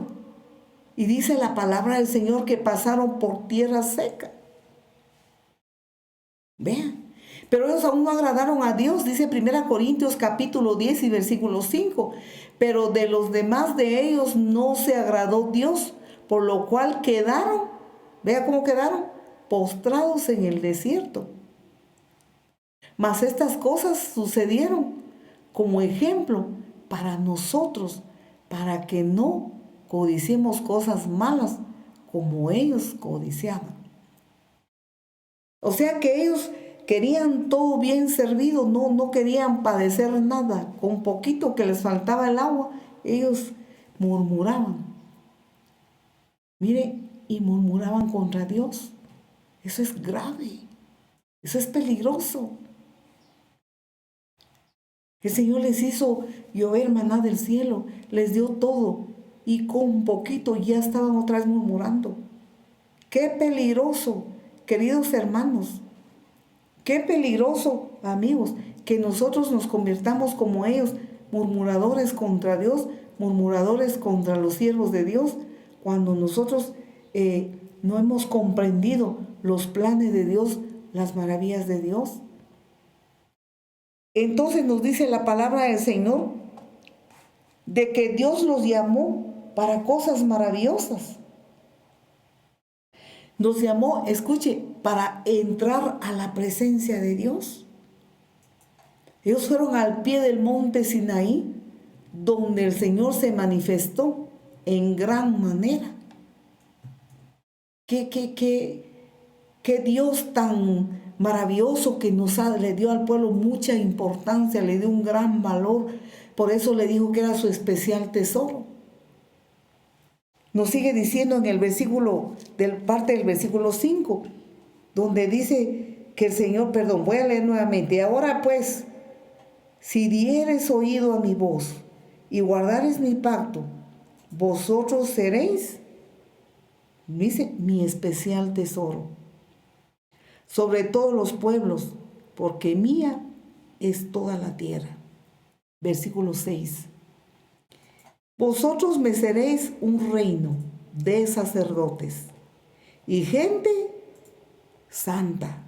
Y dice la palabra del Señor que pasaron por tierra seca. Vean. Pero ellos aún no agradaron a Dios, dice 1 Corintios capítulo 10 y versículo 5. Pero de los demás de ellos no se agradó Dios, por lo cual quedaron, vea cómo quedaron, postrados en el desierto. Mas estas cosas sucedieron como ejemplo para nosotros, para que no codiciemos cosas malas como ellos codiciaban. O sea que ellos querían todo bien servido, no querían padecer nada. Con poquito que les faltaba el agua, ellos murmuraban. Mire, y murmuraban contra Dios. Eso es grave, eso es peligroso. El Señor les hizo llover maná del cielo, les dio todo, y con poquito ya estaban otra vez murmurando. ¡Qué peligroso, queridos hermanos! ¡Qué peligroso, amigos, que nosotros nos convirtamos como ellos, murmuradores contra Dios, murmuradores contra los siervos de Dios, cuando nosotros no hemos comprendido los planes de Dios, las maravillas de Dios? Entonces nos dice la palabra del Señor de que Dios los llamó para cosas maravillosas. Nos llamó, escuche, para entrar a la presencia de Dios. Ellos fueron al pie del monte Sinaí, donde el Señor se manifestó en gran manera. Qué Dios tan maravilloso que le dio al pueblo mucha importancia, le dio un gran valor. Por eso le dijo que era su especial tesoro. Nos sigue diciendo en el parte del versículo 5, donde dice que el Señor, voy a leer nuevamente. Ahora pues, si diereis oído a mi voz y guardareis mi pacto, vosotros seréis, dice, mi especial tesoro sobre todos los pueblos, porque mía es toda la tierra. Versículo 6. Vosotros me seréis un reino de sacerdotes y gente santa.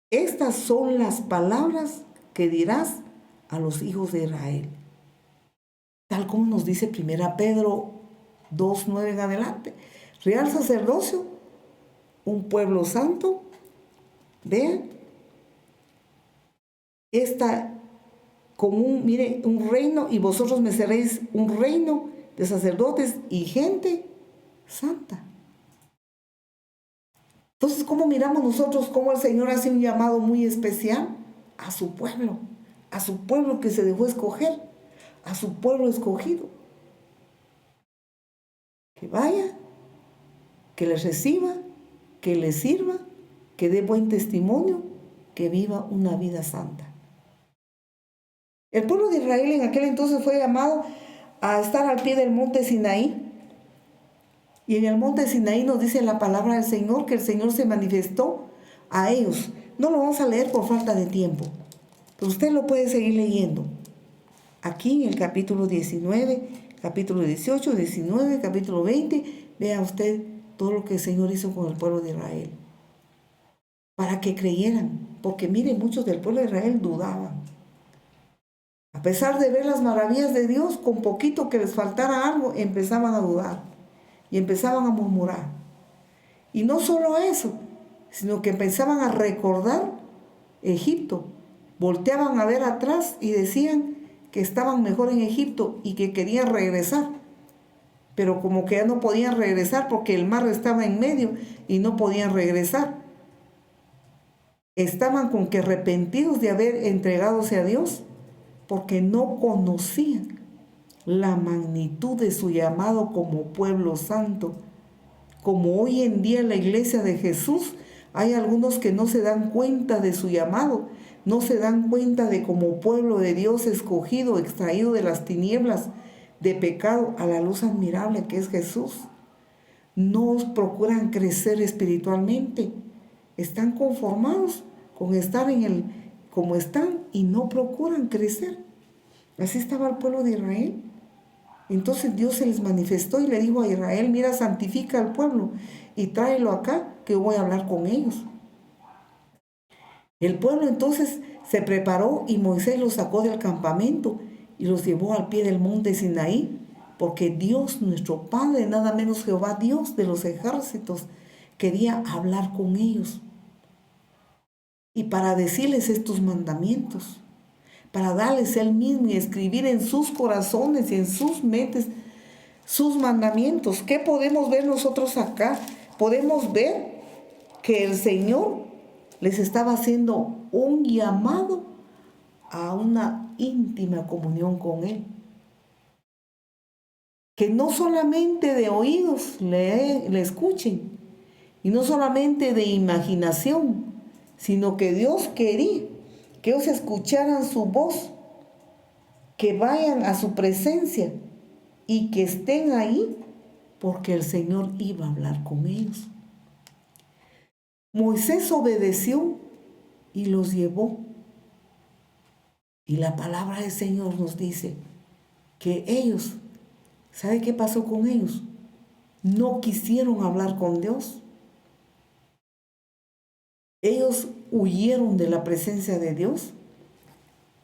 Estas son las palabras que dirás a los hijos de Israel. Tal como nos dice 1 Pedro 2:9 en adelante. Real sacerdocio, un pueblo santo. Vean, un reino, y vosotros me seréis un reino de sacerdotes y gente santa. Entonces, ¿cómo miramos nosotros cómo el Señor hace un llamado muy especial a su pueblo que se dejó escoger, a su pueblo escogido? Que vaya, que les reciba, que les sirva, que dé buen testimonio, que viva una vida santa. El pueblo de Israel en aquel entonces fue llamado a estar al pie del monte Sinaí. Y en el monte Sinaí nos dice la palabra del Señor que el Señor se manifestó a ellos. No lo vamos a leer por falta de tiempo, pero usted lo puede seguir leyendo. Aquí en el capítulo 19, capítulo 18, 19, capítulo 20, vea usted todo lo que el Señor hizo con el pueblo de Israel. Para que creyeran, porque miren, muchos del pueblo de Israel dudaban. A pesar de ver las maravillas de Dios, con poquito que les faltara algo, empezaban a dudar y empezaban a murmurar. Y no solo eso, sino que empezaban a recordar Egipto. Volteaban a ver atrás y decían que estaban mejor en Egipto y que querían regresar. Pero como que ya no podían regresar porque el mar estaba en medio y no podían regresar. Estaban con que arrepentidos de haber entregádose a Dios, porque no conocían la magnitud de su llamado como pueblo santo. Como hoy en día en la iglesia de Jesús hay algunos que no se dan cuenta de su llamado, no se dan cuenta de como pueblo de Dios escogido, extraído de las tinieblas de pecado a la luz admirable que es Jesús. No procuran crecer espiritualmente, están conformados con estar como están y no procuran crecer. Así estaba el pueblo de Israel. Entonces Dios se les manifestó y le dijo a Israel: mira, santifica al pueblo y tráelo acá, que voy a hablar con ellos. El pueblo entonces se preparó y Moisés los sacó del campamento y los llevó al pie del monte Sinaí, porque Dios, nuestro Padre, nada menos Jehová, Dios de los ejércitos, quería hablar con ellos. Y para decirles estos mandamientos, para darles Él mismo y escribir en sus corazones y en sus mentes sus mandamientos. ¿Qué podemos ver nosotros acá? Podemos ver que el Señor les estaba haciendo un llamado a una íntima comunión con Él. Que no solamente de oídos le escuchen, y no solamente de imaginación, sino que Dios quería que ellos escucharan su voz, que vayan a su presencia y que estén ahí, porque el Señor iba a hablar con ellos. Moisés obedeció y los llevó. Y la palabra del Señor nos dice que ellos, ¿sabe qué pasó con ellos? No quisieron hablar con Dios. Ellos huyeron de la presencia de Dios.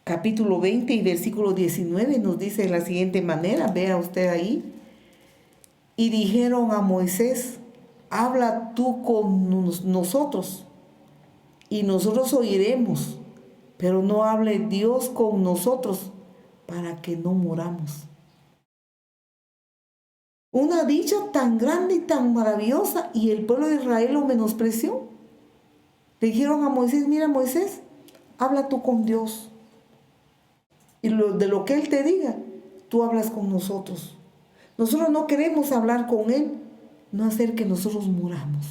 Capítulo 20 y versículo 19 nos dice de la siguiente manera, vea usted ahí. Y dijeron a Moisés: habla tú con nosotros y nosotros oiremos, pero no hable Dios con nosotros para que no muramos. Una dicha tan grande y tan maravillosa, y el pueblo de Israel lo menospreció. Le dijeron a Moisés: mira, Moisés, habla tú con Dios, y de lo que Él te diga, tú hablas con nosotros. Nosotros no queremos hablar con Él, no hacer que nosotros muramos.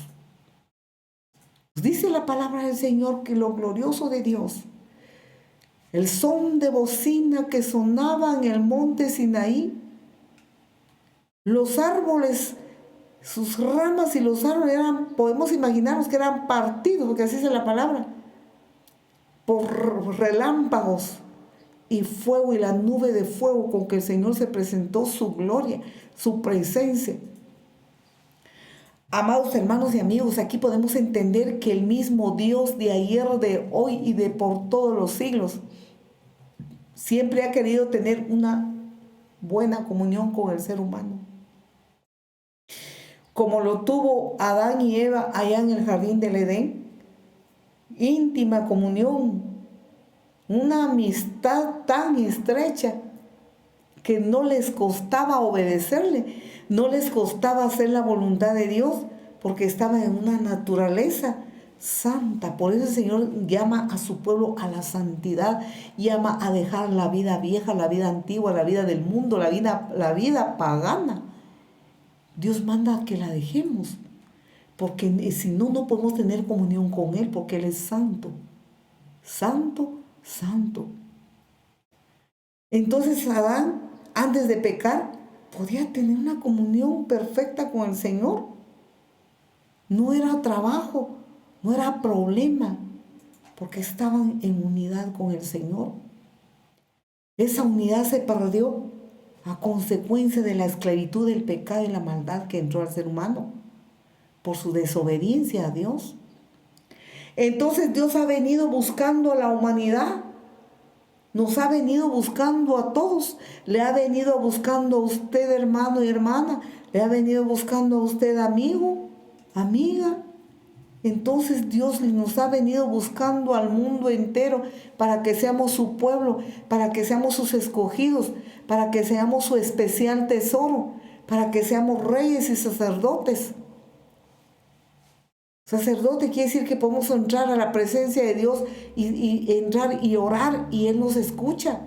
Dice la palabra del Señor que lo glorioso de Dios, el son de bocina que sonaba en el monte Sinaí, los árboles, sus ramas y los árboles podemos imaginarnos que eran partidos, porque así dice la palabra, por relámpagos y fuego, y la nube de fuego con que el Señor se presentó, su gloria, su presencia. Amados hermanos y amigos, aquí podemos entender que el mismo Dios de ayer, de hoy y de por todos los siglos siempre ha querido tener una buena comunión con el ser humano, como lo tuvo Adán y Eva allá en el jardín del Edén. Íntima comunión, una amistad tan estrecha que no les costaba obedecerle, no les costaba hacer la voluntad de Dios, porque estaban en una naturaleza santa. Por eso el Señor llama a su pueblo a la santidad, llama a dejar la vida vieja, la vida antigua, la vida del mundo, la vida pagana. Dios manda que la dejemos, porque si no, no podemos tener comunión con Él, porque Él es santo, santo, santo. Entonces Adán, antes de pecar, podía tener una comunión perfecta con el Señor. No era trabajo, no era problema, porque estaban en unidad con el Señor. Esa unidad se perdió a consecuencia de la esclavitud del pecado y la maldad que entró al ser humano por su desobediencia a Dios. Entonces Dios ha venido buscando a la humanidad, nos ha venido buscando a todos, le ha venido buscando a usted, hermano y hermana, le ha venido buscando a usted, amigo, amiga. Entonces Dios nos ha venido buscando al mundo entero para que seamos su pueblo, para que seamos sus escogidos, para que seamos su especial tesoro, para que seamos reyes y sacerdotes. Sacerdote quiere decir que podemos entrar a la presencia de Dios y entrar y orar, y Él nos escucha,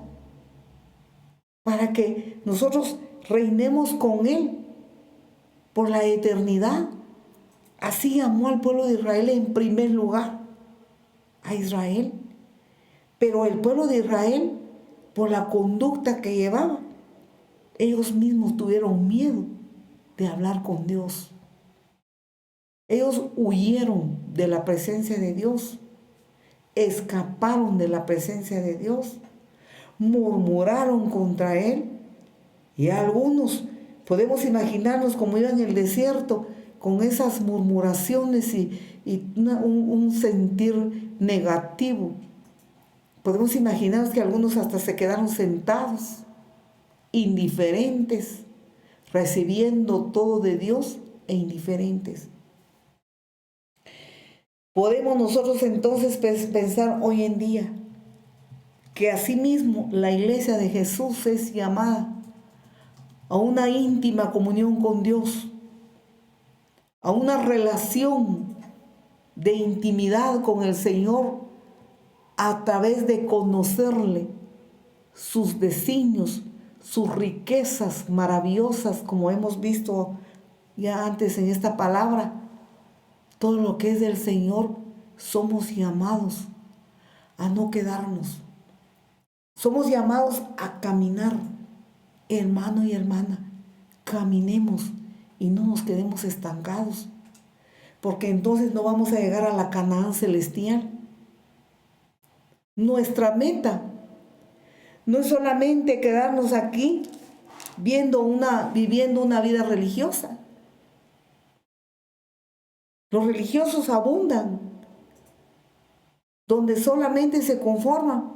para que nosotros reinemos con Él por la eternidad. Así amó al pueblo de Israel en primer lugar, a Israel. Pero el pueblo de Israel, por la conducta que llevaba, ellos mismos tuvieron miedo de hablar con Dios. Ellos huyeron de la presencia de Dios, escaparon de la presencia de Dios, murmuraron contra Él, y algunos podemos imaginarnos como iban en el desierto con esas murmuraciones y un sentir negativo. Podemos imaginarnos que algunos hasta se quedaron sentados, indiferentes, recibiendo todo de Dios e indiferentes. Podemos nosotros entonces pensar hoy en día que asimismo la iglesia de Jesús es llamada a una íntima comunión con Dios, a una relación de intimidad con el Señor a través de conocerle, sus designios, sus riquezas maravillosas, como hemos visto ya antes en esta palabra. Todo lo que es del Señor, somos llamados a no quedarnos. Somos llamados a caminar, hermano y hermana. Caminemos y no nos quedemos estancados, porque entonces no vamos a llegar a la Canaán celestial. Nuestra meta no es solamente quedarnos aquí viviendo una vida religiosa. Los religiosos abundan, donde solamente se conforman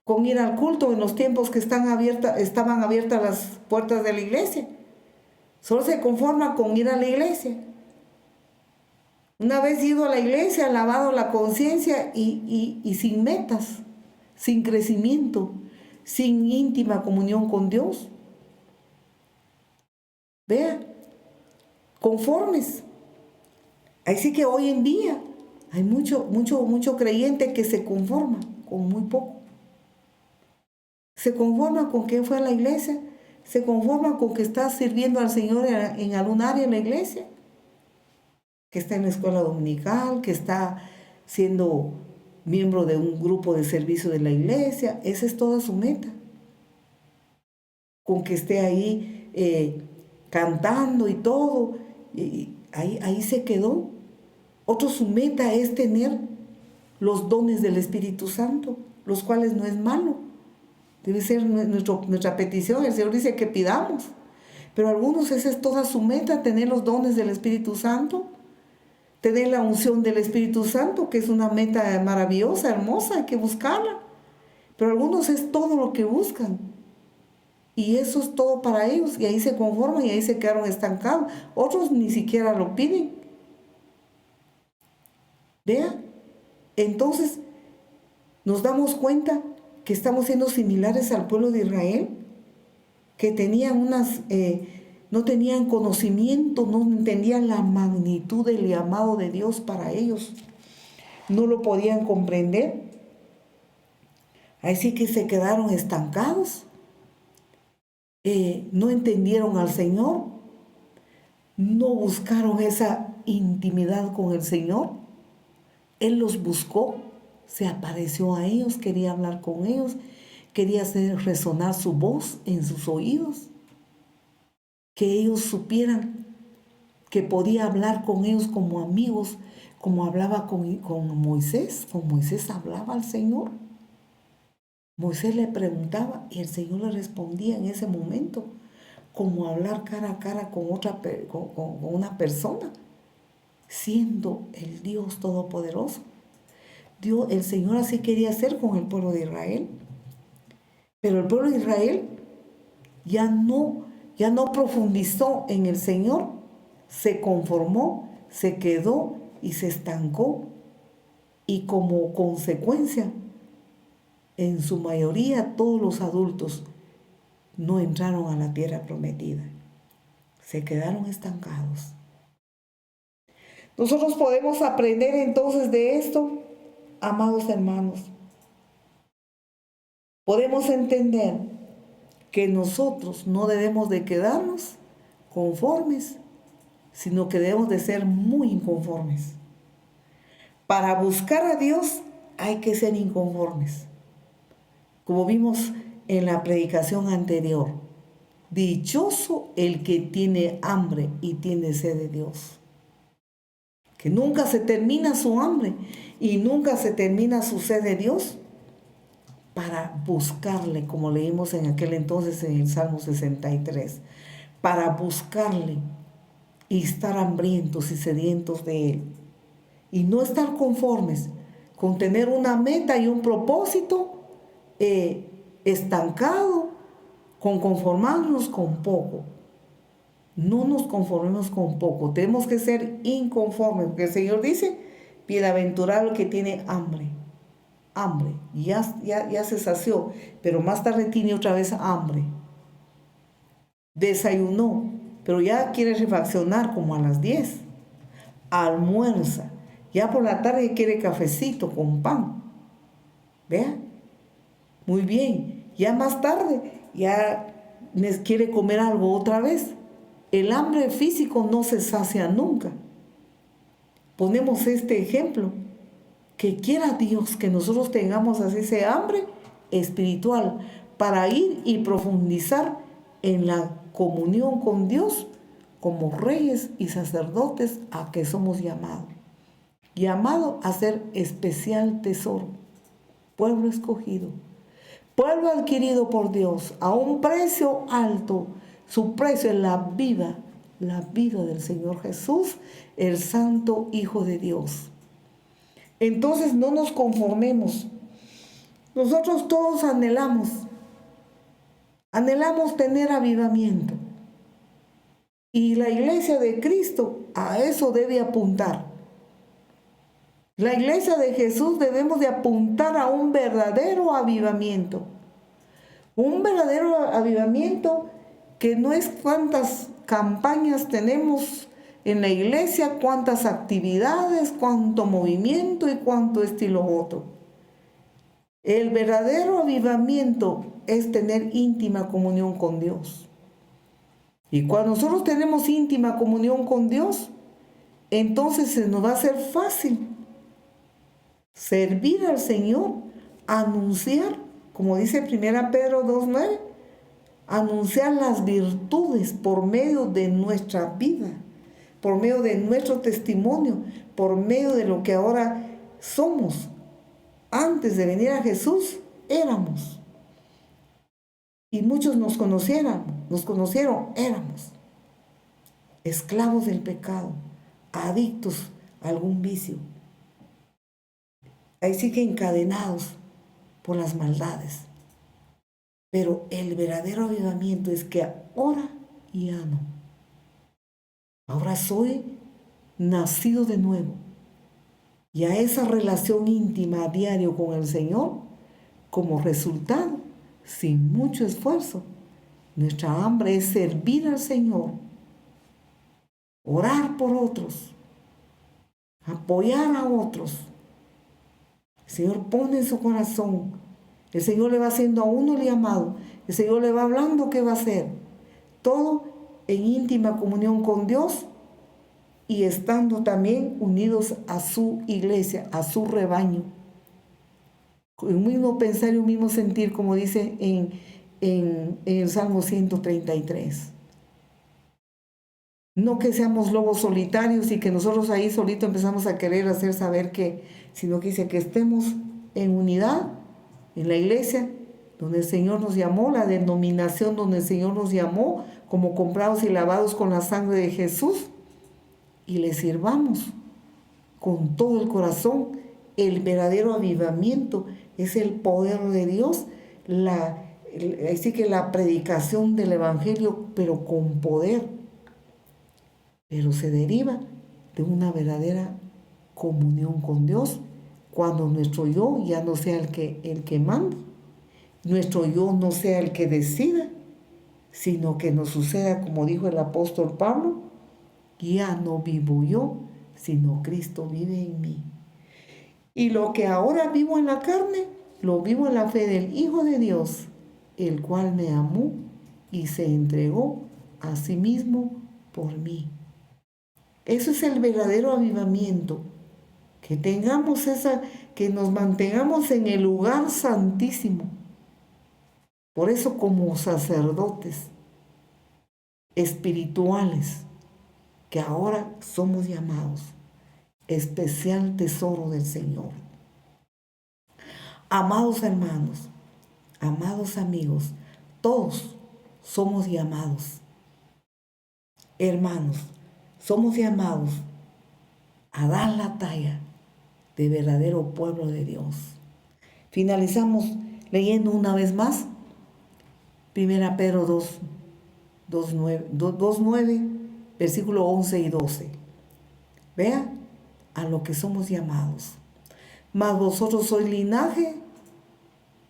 con ir al culto en los tiempos que estaban abiertas las puertas de la iglesia. Solo se conforman con ir a la iglesia. Una vez ido a la iglesia, lavado la conciencia y sin metas, sin crecimiento, sin íntima comunión con Dios. Vea, conformes. Así que hoy en día hay mucho creyente que se conforma con muy poco. Se conforma con que fue a la iglesia, se conforma con que está sirviendo al Señor en algún área en la iglesia, que está en la escuela dominical, que está siendo miembro de un grupo de servicio de la iglesia. Esa es toda su meta. Con que esté ahí cantando y todo, y ahí se quedó. Otro, su meta es tener los dones del Espíritu Santo, los cuales no es malo. Debe ser nuestra petición. El Señor dice que pidamos. Pero algunos, esa es toda su meta, tener los dones del Espíritu Santo, tener la unción del Espíritu Santo, que es una meta maravillosa, hermosa, hay que buscarla. Pero algunos es todo lo que buscan. Y eso es todo para ellos. Y ahí se conforman y ahí se quedaron estancados. Otros ni siquiera lo piden. Vea, entonces nos damos cuenta que estamos siendo similares al pueblo de Israel, que tenían no tenían conocimiento, no entendían la magnitud del llamado de Dios para ellos, no lo podían comprender, así que se quedaron estancados, no entendieron al Señor, no buscaron esa intimidad con el Señor. Él los buscó, se apareció a ellos, quería hablar con ellos, quería hacer resonar su voz en sus oídos, que ellos supieran que podía hablar con ellos como amigos, como hablaba con Moisés. Con Moisés hablaba al Señor. Moisés le preguntaba y el Señor le respondía en ese momento, como hablar cara a cara con una persona, siendo el Dios Todopoderoso. El Señor así quería hacer con el pueblo de Israel. Pero el pueblo de Israel ya no profundizó en el Señor, se conformó, se quedó y se estancó. Y como consecuencia, en su mayoría todos los adultos no entraron a la tierra prometida. Se quedaron estancados. Nosotros podemos aprender entonces de esto, amados hermanos. Podemos entender que nosotros no debemos de quedarnos conformes, sino que debemos de ser muy inconformes. Para buscar a Dios hay que ser inconformes. Como vimos en la predicación anterior, dichoso el que tiene hambre y tiene sed de Dios. Que nunca se termina su hambre y nunca se termina su sed de Dios, para buscarle, como leímos en aquel entonces en el Salmo 63, para buscarle y estar hambrientos y sedientos de Él. Y no estar conformes con tener una meta y un propósito estancado, con conformarnos con poco. No nos conformemos con poco, tenemos que ser inconformes, porque el Señor dice, bienaventurado el que tiene hambre. Hambre, ya se sació, pero más tarde tiene otra vez hambre. Desayunó, pero ya quiere refaccionar como a las 10. Almuerza, ya por la tarde quiere cafecito con pan. Vea, muy bien, ya más tarde ya quiere comer algo otra vez. El hambre físico no se sacia nunca. Ponemos este ejemplo. Que quiera Dios que nosotros tengamos así ese hambre espiritual para ir y profundizar en la comunión con Dios como reyes y sacerdotes a que somos llamados. Llamados a ser especial tesoro, pueblo escogido, pueblo adquirido por Dios a un precio alto. Su precio es la vida del Señor Jesús, el Santo Hijo de Dios. Entonces no nos conformemos. Nosotros todos anhelamos tener avivamiento. Y la iglesia de Cristo a eso debe apuntar. La iglesia de Jesús debemos de apuntar a un verdadero avivamiento. Un verdadero avivamiento que no es cuántas campañas tenemos en la iglesia, cuántas actividades, cuánto movimiento y cuánto estilo otro. El verdadero avivamiento es tener íntima comunión con Dios. Y cuando nosotros tenemos íntima comunión con Dios, entonces se nos va a hacer fácil servir al Señor, anunciar, como dice 1 Pedro 2:9, anunciar las virtudes por medio de nuestra vida, por medio de nuestro testimonio, por medio de lo que ahora somos. Antes de venir a Jesús, éramos. Y muchos nos conocieron, éramos esclavos del pecado, adictos a algún vicio. Ahí sí que encadenados por las maldades. Pero el verdadero avivamiento es que ahora ya no. Ahora soy nacido de nuevo. Y a esa relación íntima a diario con el Señor, como resultado, sin mucho esfuerzo, nuestra hambre es servir al Señor, orar por otros, apoyar a otros. El Señor pone en su corazón, el Señor le va haciendo a uno el llamado, el Señor le va hablando qué va a hacer. Todo en íntima comunión con Dios y estando también unidos a su iglesia, a su rebaño. Con un mismo pensar y un mismo sentir, como dice en el Salmo 133. No que seamos lobos solitarios y que nosotros ahí solito empezamos a querer hacer saber que, sino que dice que estemos en unidad en la iglesia donde el Señor nos llamó, la denominación donde el Señor nos llamó, como comprados y lavados con la sangre de Jesús, y le sirvamos con todo el corazón. El verdadero avivamiento es el poder de Dios, así que la predicación del Evangelio, pero con poder. Pero se deriva de una verdadera comunión con Dios, cuando nuestro yo ya no sea el que manda, nuestro yo no sea el que decida, sino que nos suceda, como dijo el apóstol Pablo, ya no vivo yo, sino Cristo vive en mí. Y lo que ahora vivo en la carne, lo vivo en la fe del Hijo de Dios, el cual me amó y se entregó a sí mismo por mí. Eso es el verdadero avivamiento. Que nos mantengamos en el lugar santísimo. Por eso, como sacerdotes espirituales, que ahora somos llamados especial tesoro del Señor. Amados hermanos, amados amigos, todos somos llamados. Hermanos, somos llamados a dar la talla de verdadero pueblo de Dios. Finalizamos leyendo una vez más 1 Pedro 2:9, versículo 11 y 12. Vea a lo que somos llamados. Mas vosotros sois linaje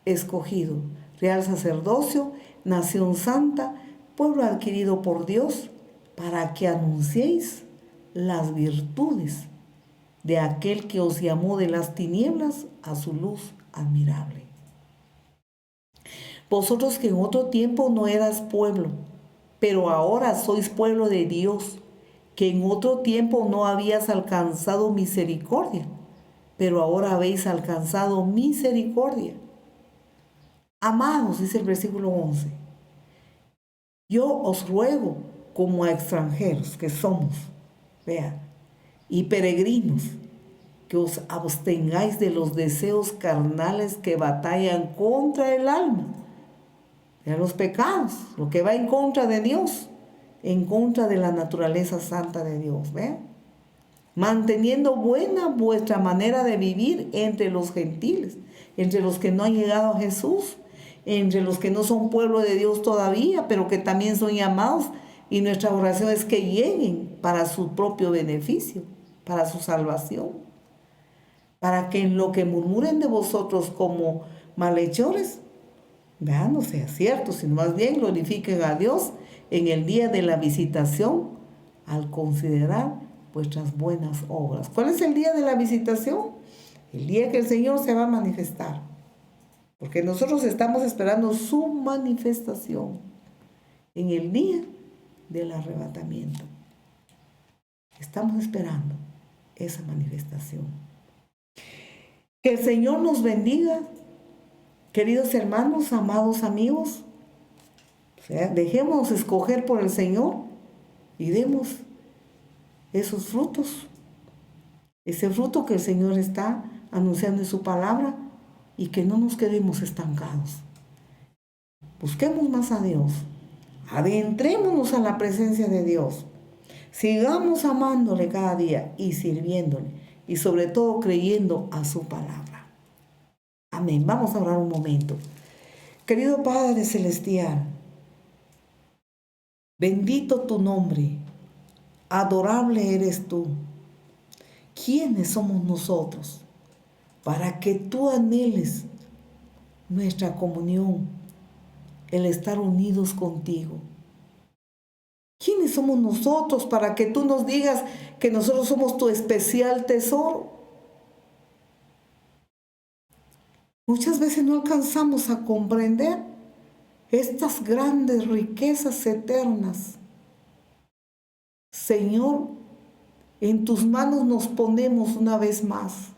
escogido, real sacerdocio, nación santa, pueblo adquirido por Dios, para que anunciéis las virtudes de aquel que os llamó de las tinieblas a su luz admirable. Vosotros que en otro tiempo no eras pueblo, pero ahora sois pueblo de Dios, que en otro tiempo no habías alcanzado misericordia, pero ahora habéis alcanzado misericordia. Amados, dice el versículo 11, yo os ruego como a extranjeros que somos, vea, y peregrinos, que os abstengáis de los deseos carnales que batallan contra el alma, de los pecados, lo que va en contra de Dios, en contra de la naturaleza santa de Dios, ¿ve? Manteniendo buena vuestra manera de vivir entre los gentiles, entre los que no han llegado a Jesús, entre los que no son pueblo de Dios todavía, pero que también son llamados, y nuestra oración es que lleguen para su propio beneficio, para su salvación. para que en lo que murmuren de vosotros como malhechores, vean, no sea cierto, sino más bien glorifiquen a Dios en el día de la visitación al considerar vuestras buenas obras. ¿Cuál es el día de la visitación? El día que el Señor se va a manifestar. Porque nosotros estamos esperando su manifestación en el día del arrebatamiento. Estamos esperando esa manifestación. Que el Señor nos bendiga, queridos hermanos, amados amigos. O sea, dejémonos escoger por el Señor y demos esos frutos. Ese fruto que el Señor está anunciando en su palabra y que no nos quedemos estancados. Busquemos más a Dios. Adentrémonos a la presencia de Dios. Sigamos amándole cada día y sirviéndole. Y sobre todo creyendo a su palabra. Amén. Vamos a orar un momento. Querido Padre Celestial, bendito tu nombre. Adorable eres tú. ¿Quiénes somos nosotros para que tú anheles nuestra comunión, el estar unidos contigo? ¿Quiénes somos nosotros para que tú nos digas que nosotros somos tu especial tesoro? Muchas veces no alcanzamos a comprender estas grandes riquezas eternas. Señor, en tus manos nos ponemos una vez más.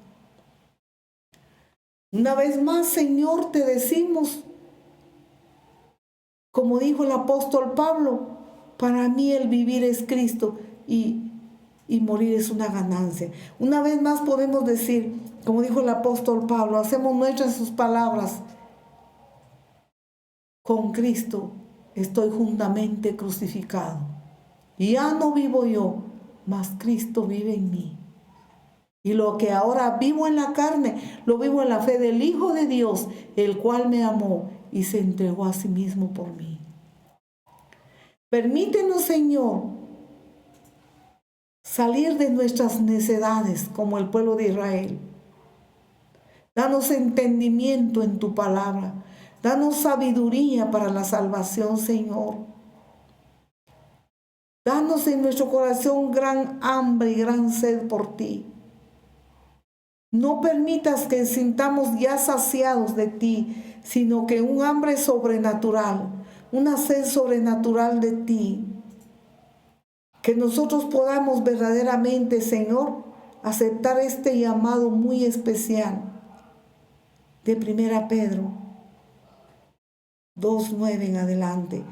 Una vez más, Señor, te decimos, como dijo el apóstol Pablo, para mí el vivir es Cristo y morir es una ganancia. Una vez más podemos decir, como dijo el apóstol Pablo, hacemos nuestras sus palabras. Con Cristo estoy juntamente crucificado. Ya no vivo yo, mas Cristo vive en mí. Y lo que ahora vivo en la carne, lo vivo en la fe del Hijo de Dios, el cual me amó y se entregó a sí mismo por mí. Permítenos, Señor, salir de nuestras necedades como el pueblo de Israel. Danos entendimiento en tu palabra. Danos sabiduría para la salvación, Señor. Danos en nuestro corazón gran hambre y gran sed por ti. No permitas que sintamos ya saciados de ti, sino que un hambre sobrenatural, una sed sobrenatural de ti. Que nosotros podamos verdaderamente, Señor, aceptar este llamado muy especial de 1 Pedro 2:9 en adelante.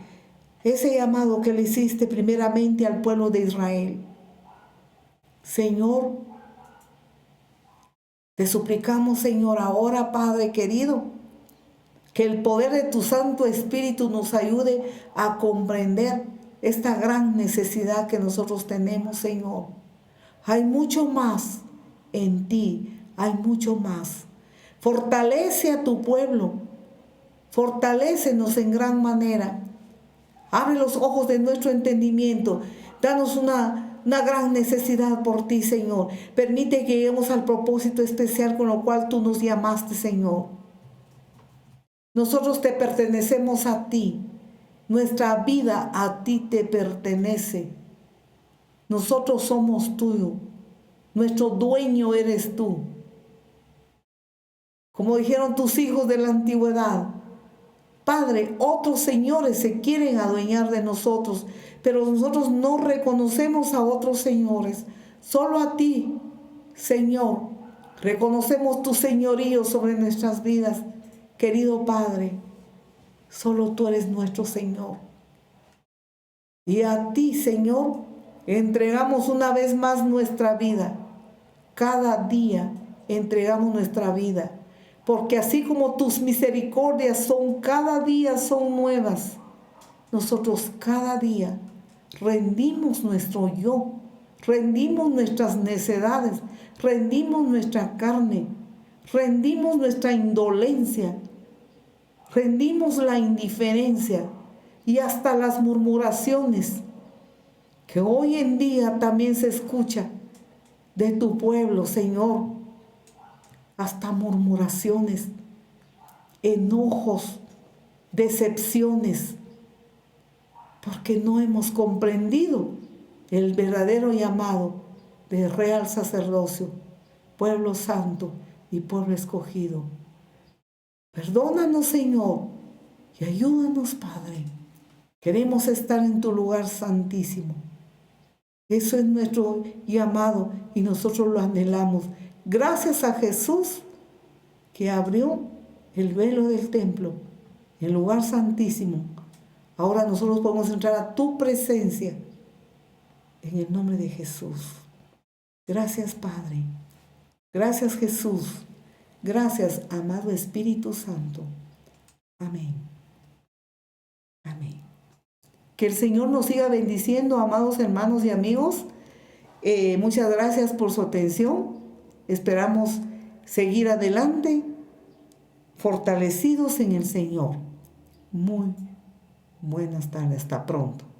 Ese llamado que le hiciste primeramente al pueblo de Israel. Señor, te suplicamos, Señor, ahora, Padre querido, que el poder de tu Santo Espíritu nos ayude a comprender esta gran necesidad que nosotros tenemos, Señor. Hay mucho más en ti, hay mucho más. Fortalece a tu pueblo, fortalécenos en gran manera. Abre los ojos de nuestro entendimiento. Danos una gran necesidad por ti, Señor. Permite que lleguemos al propósito especial con lo cual tú nos llamaste, Señor. Nosotros te pertenecemos a ti. Nuestra vida a ti te pertenece. Nosotros somos tuyos. Nuestro dueño eres tú. Como dijeron tus hijos de la antigüedad, Padre, otros señores se quieren adueñar de nosotros, pero nosotros no reconocemos a otros señores. Solo a ti, Señor, reconocemos tu señorío sobre nuestras vidas. Querido Padre, solo tú eres nuestro Señor. Y a ti, Señor, entregamos una vez más nuestra vida. Cada día entregamos nuestra vida. Porque así como tus misericordias cada día son nuevas, nosotros cada día rendimos nuestro yo, rendimos nuestras necedades, rendimos nuestra carne, rendimos nuestra indolencia, rendimos la indiferencia y hasta las murmuraciones que hoy en día también se escucha de tu pueblo, Señor. hasta murmuraciones, enojos, decepciones, porque no hemos comprendido el verdadero llamado de real sacerdocio, pueblo santo y pueblo escogido. Perdónanos, Señor, y ayúdanos, Padre. Queremos estar en tu lugar santísimo. Eso es nuestro llamado y nosotros lo anhelamos. Gracias a Jesús que abrió el velo del templo, el lugar santísimo. Ahora nosotros podemos entrar a tu presencia en el nombre de Jesús. Gracias, Padre. Gracias, Jesús. Gracias, amado Espíritu Santo. Amén. Amén. Que el Señor nos siga bendiciendo, amados hermanos y amigos. Muchas gracias por su atención. Esperamos seguir adelante, fortalecidos en el Señor. Muy buenas tardes. Hasta pronto.